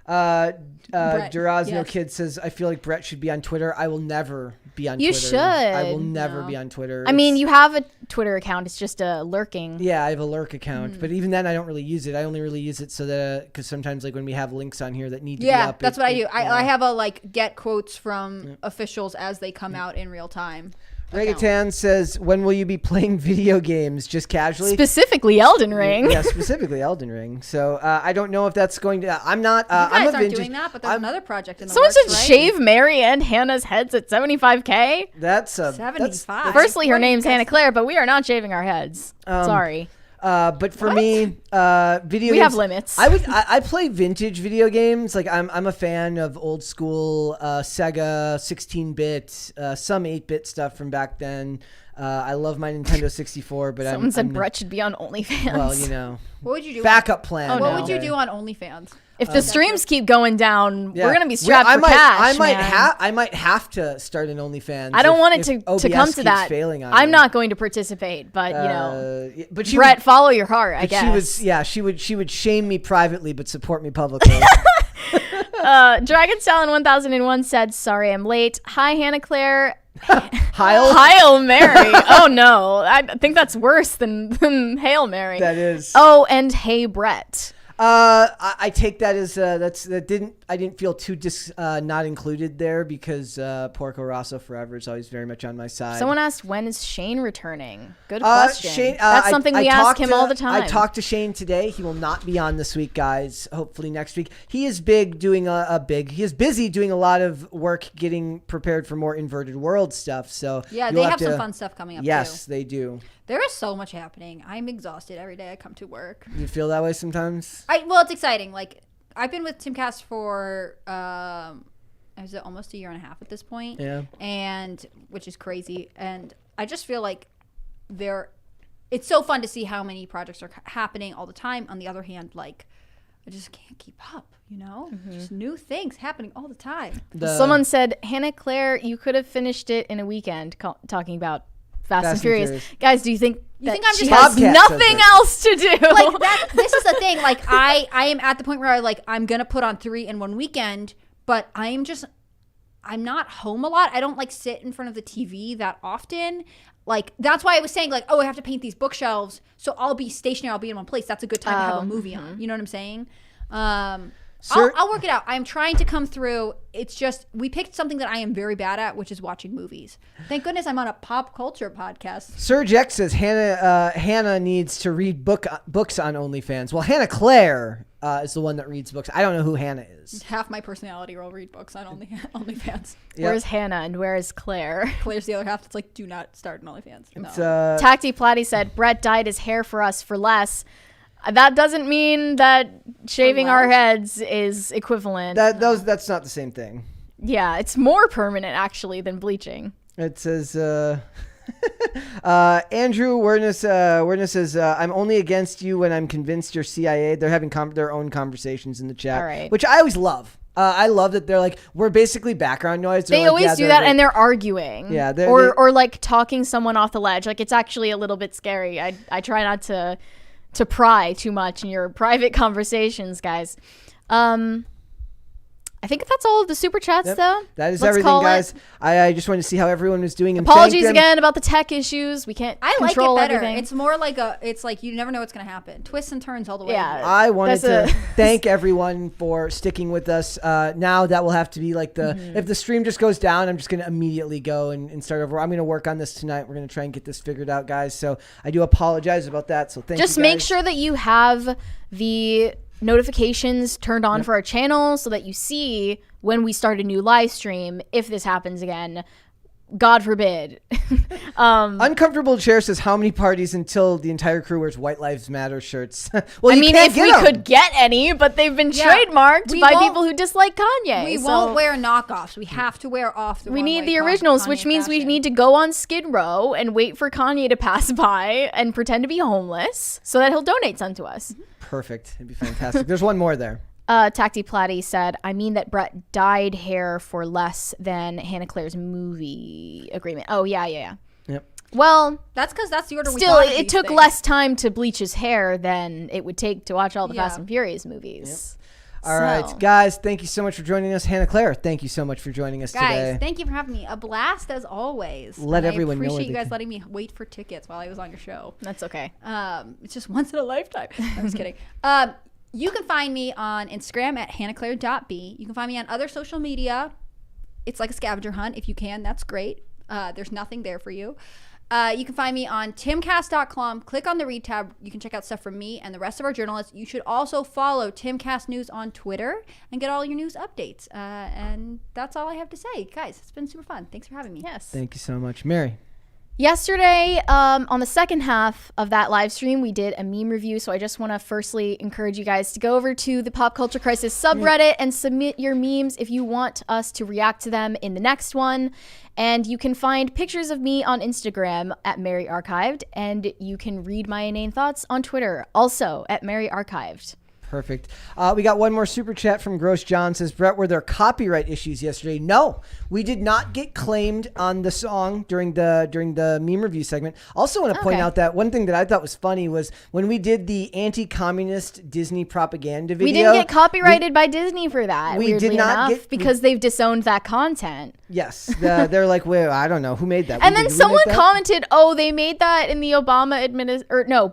[SPEAKER 3] Brett,
[SPEAKER 1] Durazno
[SPEAKER 3] yes.
[SPEAKER 1] Kid says, I feel like Brett should be on Twitter. I will never be on
[SPEAKER 2] You
[SPEAKER 1] Twitter.
[SPEAKER 2] should.
[SPEAKER 1] I will never
[SPEAKER 3] No.
[SPEAKER 1] be on Twitter.
[SPEAKER 2] I mean,
[SPEAKER 1] It's-
[SPEAKER 2] you have a Twitter account. It's just a lurking.
[SPEAKER 1] Yeah, I have a lurk account,
[SPEAKER 3] Hmm.
[SPEAKER 1] but even then I don't really use it. I only really use it so that, because sometimes like when we have links on here that need to be
[SPEAKER 3] Yeah,
[SPEAKER 1] up.
[SPEAKER 3] that's what I do.
[SPEAKER 1] yeah.
[SPEAKER 3] I have a like get quotes from officials as they come out in real time. account.
[SPEAKER 1] Regatan says, when will you be playing video games? Just casually?
[SPEAKER 2] Specifically Elden Ring.
[SPEAKER 1] Yeah, specifically Elden Ring. So I don't know if that's going to. I'm not.
[SPEAKER 3] You
[SPEAKER 1] I'm
[SPEAKER 3] guys
[SPEAKER 1] a
[SPEAKER 3] aren't
[SPEAKER 1] vintage.
[SPEAKER 3] doing that, but there's
[SPEAKER 1] I'm-
[SPEAKER 3] another project in the
[SPEAKER 2] Someone
[SPEAKER 3] works,
[SPEAKER 2] said
[SPEAKER 3] right?
[SPEAKER 2] shave Mary and Hannah's heads at 75K.
[SPEAKER 1] That's a
[SPEAKER 3] 75.
[SPEAKER 2] Firstly, her
[SPEAKER 3] What do you
[SPEAKER 2] name's
[SPEAKER 3] guys
[SPEAKER 2] Hannah
[SPEAKER 3] think?
[SPEAKER 2] Claire, but we are not shaving our heads. Sorry.
[SPEAKER 1] But for me, video
[SPEAKER 2] We
[SPEAKER 1] games,
[SPEAKER 2] have limits.
[SPEAKER 1] I play vintage video games. Like I'm a fan of old school Sega 16-bit, some 8-bit stuff from back then. I love my Nintendo 64, but
[SPEAKER 2] Someone said
[SPEAKER 1] I'm
[SPEAKER 2] Brett should be on OnlyFans.
[SPEAKER 1] well, you know,
[SPEAKER 3] What would you do?
[SPEAKER 1] backup plan.
[SPEAKER 2] Oh,
[SPEAKER 3] What
[SPEAKER 2] no.
[SPEAKER 3] would you do on OnlyFans?
[SPEAKER 2] If the streams keep going down,
[SPEAKER 1] Yeah.
[SPEAKER 2] we're gonna be strapped
[SPEAKER 1] I
[SPEAKER 2] for
[SPEAKER 1] might,
[SPEAKER 2] cash.
[SPEAKER 1] I might have to start an OnlyFans.
[SPEAKER 2] I don't
[SPEAKER 1] if-
[SPEAKER 2] want
[SPEAKER 1] if
[SPEAKER 2] it
[SPEAKER 1] OBS
[SPEAKER 2] to come to
[SPEAKER 1] keeps
[SPEAKER 2] that.
[SPEAKER 1] Failing on
[SPEAKER 2] I'm
[SPEAKER 1] me.
[SPEAKER 2] not going to participate, but you know,
[SPEAKER 1] Yeah, but she
[SPEAKER 2] Brett,
[SPEAKER 1] would,
[SPEAKER 2] follow your heart. I
[SPEAKER 1] but
[SPEAKER 2] guess.
[SPEAKER 1] she was. Yeah, she would shame me privately, but support me publicly.
[SPEAKER 2] Dragon Stalin 1001 said, "Sorry, I'm late. Hi, Hannah Claire."
[SPEAKER 1] Heil.
[SPEAKER 2] Hail Mary. Oh no, I think that's worse than Hail Mary.
[SPEAKER 1] That is.
[SPEAKER 2] Oh, and hey, Brett.
[SPEAKER 1] I take that as I didn't feel too not included there because Porco Rosso Forever is always very much on my side.
[SPEAKER 2] Someone asked, when is Shane returning? Good question.
[SPEAKER 1] Shane,
[SPEAKER 2] That's
[SPEAKER 1] I-
[SPEAKER 2] something
[SPEAKER 1] I
[SPEAKER 2] we ask
[SPEAKER 1] talked
[SPEAKER 2] him
[SPEAKER 1] to-
[SPEAKER 2] all the time.
[SPEAKER 1] I talked to Shane today. He will not be on this week, guys. Hopefully next week. He is big doing he is busy doing a lot of work getting prepared for more Inverted World stuff. So
[SPEAKER 3] Yeah,
[SPEAKER 1] you'll
[SPEAKER 3] they have some
[SPEAKER 1] to-
[SPEAKER 3] fun stuff coming up
[SPEAKER 1] Yes,
[SPEAKER 3] too.
[SPEAKER 1] they do.
[SPEAKER 3] There is so much happening. I'm exhausted every day I come to work.
[SPEAKER 1] You feel that way sometimes?
[SPEAKER 3] Well, it's exciting. Like I've been with Timcast for is it almost a year and a half at this point?
[SPEAKER 1] Yeah.
[SPEAKER 3] And which is crazy. And I just feel like it's so fun to see how many projects are happening all the time. On the other hand, like I just can't keep up, you know? Just new things happening all the time.
[SPEAKER 2] Someone said, Hannah Claire, you could have finished it in a weekend, talking about Fast and Furious. Guys, do you think that
[SPEAKER 3] think I'm
[SPEAKER 2] she
[SPEAKER 3] just-
[SPEAKER 2] has
[SPEAKER 1] Bobcat
[SPEAKER 2] nothing
[SPEAKER 1] says it.
[SPEAKER 2] else to do?
[SPEAKER 3] Like this is the thing. Like I am at the point where I'm gonna put on 3 in one weekend, but I'm not home a lot. I don't like sit in front of the TV that often. Like that's why I was saying like, oh, I have to paint these bookshelves, so I'll be stationary. I'll be in one place. That's a good time to have a movie on. You know what I'm saying? I'll work it out. I'm trying to come through. It's just we picked something that I am very bad at, which is watching movies. Thank goodness I'm on a pop culture podcast.
[SPEAKER 1] Serge X says Hannah needs to read books on OnlyFans. Well, Hannah Claire is the one that reads books. I don't know who Hannah is.
[SPEAKER 3] Half my personality will read books on OnlyFans.
[SPEAKER 2] Where's Hannah and where's Claire?
[SPEAKER 3] Claire's the other half that's like, do not start an OnlyFans. No.
[SPEAKER 1] It's,
[SPEAKER 2] Tacti Platy said, Brett dyed his hair for us for less. That doesn't mean that shaving our heads is equivalent.
[SPEAKER 1] that's not the same thing.
[SPEAKER 2] Yeah, it's more permanent actually than bleaching.
[SPEAKER 1] It says Andrew Werness says I'm only against you when I'm convinced you're CIA. They're having their own conversations in the chat,
[SPEAKER 2] All right.
[SPEAKER 1] which I always love. I love that they're like, we're basically background noise. They're
[SPEAKER 2] They
[SPEAKER 1] like,
[SPEAKER 2] always
[SPEAKER 1] yeah,
[SPEAKER 2] do
[SPEAKER 1] they're
[SPEAKER 2] that,
[SPEAKER 1] like-
[SPEAKER 2] and they're arguing.
[SPEAKER 1] Yeah,
[SPEAKER 2] or like talking someone off the ledge. Like it's actually a little bit scary. I try not to pry too much in your private conversations, guys. I think that's all of the super chats, though.
[SPEAKER 1] That is
[SPEAKER 2] Let's
[SPEAKER 1] everything,
[SPEAKER 2] call
[SPEAKER 1] guys.
[SPEAKER 2] it.
[SPEAKER 1] I just wanted to see how everyone was doing. And
[SPEAKER 2] Apologies
[SPEAKER 1] thank them.
[SPEAKER 2] again about the tech issues. We can't
[SPEAKER 3] I like it
[SPEAKER 2] control
[SPEAKER 3] better.
[SPEAKER 2] everything.
[SPEAKER 3] It's more like it's like you never know what's gonna happen. Twists and turns all the way.
[SPEAKER 2] Yeah.
[SPEAKER 1] I wanted
[SPEAKER 2] That's
[SPEAKER 1] to thank everyone for sticking with us. Now that will have to be like if the stream just goes down, I'm just going to immediately go and start over. I'm going to work on this tonight. We're going to try and get this figured out, guys. So I do apologize about that. So thank you.
[SPEAKER 2] Just make sure that you have the notifications turned on for our channel so that you see when we start a new live stream if this happens again. God forbid.
[SPEAKER 1] Uncomfortable Chair says, how many parties until the entire crew wears White Lives Matter shirts? Well,
[SPEAKER 2] I
[SPEAKER 1] you
[SPEAKER 2] mean,
[SPEAKER 1] can't
[SPEAKER 2] if
[SPEAKER 1] get
[SPEAKER 2] we
[SPEAKER 1] 'em.
[SPEAKER 2] could get any, but they've been trademarked
[SPEAKER 3] We
[SPEAKER 2] by
[SPEAKER 3] won't-
[SPEAKER 2] people who dislike Kanye.
[SPEAKER 3] We
[SPEAKER 2] so
[SPEAKER 3] won't wear knockoffs. We have to wear off the.
[SPEAKER 2] we need
[SPEAKER 3] runway
[SPEAKER 2] the originals,
[SPEAKER 3] Kanye
[SPEAKER 2] which means we
[SPEAKER 3] fashion.
[SPEAKER 2] need to go on Skid Row and wait for Kanye to pass by and pretend to be homeless so that he'll donate some to us.
[SPEAKER 1] Perfect. It'd be fantastic. There's one more there.
[SPEAKER 2] Tacti Platty said, I mean that Brett dyed hair for less than Hannah Claire's movie agreement. Oh, yeah.
[SPEAKER 1] Yep.
[SPEAKER 2] Well,
[SPEAKER 3] That's because that's the order we
[SPEAKER 2] still,
[SPEAKER 3] thought of
[SPEAKER 2] it
[SPEAKER 3] these
[SPEAKER 2] took
[SPEAKER 3] things.
[SPEAKER 2] less time to bleach his hair than it would take to watch all the
[SPEAKER 3] Yeah.
[SPEAKER 2] Fast and Furious movies.
[SPEAKER 1] All right, guys. Thank you so much for joining us. Hannah Claire, thank you so much for joining us
[SPEAKER 3] Guys,
[SPEAKER 1] today.
[SPEAKER 3] thank you for having me. A blast as always.
[SPEAKER 1] Let
[SPEAKER 3] And
[SPEAKER 1] everyone know
[SPEAKER 3] I
[SPEAKER 1] where
[SPEAKER 3] appreciate you
[SPEAKER 1] they
[SPEAKER 3] guys
[SPEAKER 1] can-
[SPEAKER 3] letting me wait for tickets while I was on your show.
[SPEAKER 2] That's okay.
[SPEAKER 3] It's just once in a lifetime. I'm just kidding. You can find me on Instagram at hannahclaire.b. You can find me on other social media. It's like a scavenger hunt. If you can, that's great. There's nothing there for you. You can find me on timcast.com. Click on the read tab. You can check out stuff from me and the rest of our journalists. You should also follow Timcast News on Twitter and get all your news updates. And that's all I have to say. Guys, it's been super fun. Thanks for having me.
[SPEAKER 2] Yes.
[SPEAKER 1] Thank you so much, Mary.
[SPEAKER 2] Yesterday, on the second half of that live stream, we did a meme review. So I just want to firstly encourage you guys to go over to the Pop Culture Crisis subreddit and submit your memes if you want us to react to them in the next one. And you can find pictures of me on Instagram at Mary Archived, and you can read my inane thoughts on Twitter, also at Mary Archived.
[SPEAKER 1] Perfect. We got one more super chat from Gross John. Says, Brett, were there copyright issues yesterday? No, we did not get claimed on the song during the meme review segment. Also want to point out that one thing that I thought was funny was when we did the anti-communist Disney propaganda video.
[SPEAKER 2] We didn't get copyrighted by Disney for that.
[SPEAKER 1] we
[SPEAKER 2] weirdly
[SPEAKER 1] did not
[SPEAKER 2] enough,
[SPEAKER 1] get-
[SPEAKER 2] because they've disowned that content.
[SPEAKER 1] Yes, they're like, well, I don't know who made that.
[SPEAKER 2] And then
[SPEAKER 1] Did we
[SPEAKER 2] someone
[SPEAKER 1] make that?
[SPEAKER 2] commented, "Oh, they made that in the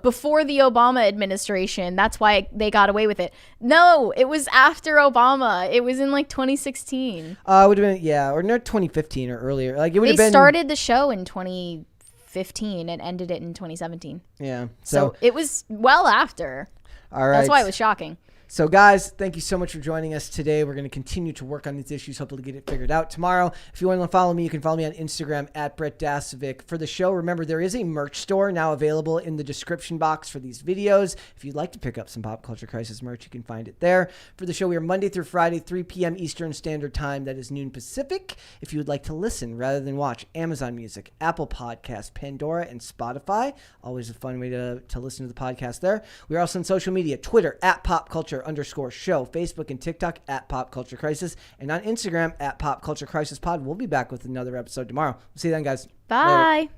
[SPEAKER 2] before the Obama administration. That's why they got away with it." No, it was after Obama. It was in like 2016.
[SPEAKER 1] Would have been or not 2015 or earlier. Like it would
[SPEAKER 2] They
[SPEAKER 1] have been.
[SPEAKER 2] started the show in 2015 and ended it in 2017.
[SPEAKER 1] Yeah.
[SPEAKER 2] So it was well after.
[SPEAKER 1] All right.
[SPEAKER 2] That's why it was shocking.
[SPEAKER 1] So, guys, thank you so much for joining us today. We're going to continue to work on these issues, hopefully get it figured out tomorrow. If you want to follow me, you can follow me on Instagram at Brett Dasovic. For the show, remember, there is a merch store now available in the description box for these videos. If you'd like to pick up some Pop Culture Crisis merch, you can find it there. For the show, we are Monday through Friday, 3 p.m. Eastern Standard Time. That is noon Pacific. If you would like to listen rather than watch, Amazon Music, Apple Podcasts, Pandora, and Spotify. Always a fun way to listen to the podcast there. We are also on social media, Twitter at @PopCulture_show, Facebook and TikTok at Pop Culture Crisis, and on Instagram at Pop Culture Crisis Pod. We'll be back with another episode tomorrow. We'll see you then, guys.
[SPEAKER 2] Bye.
[SPEAKER 1] Later.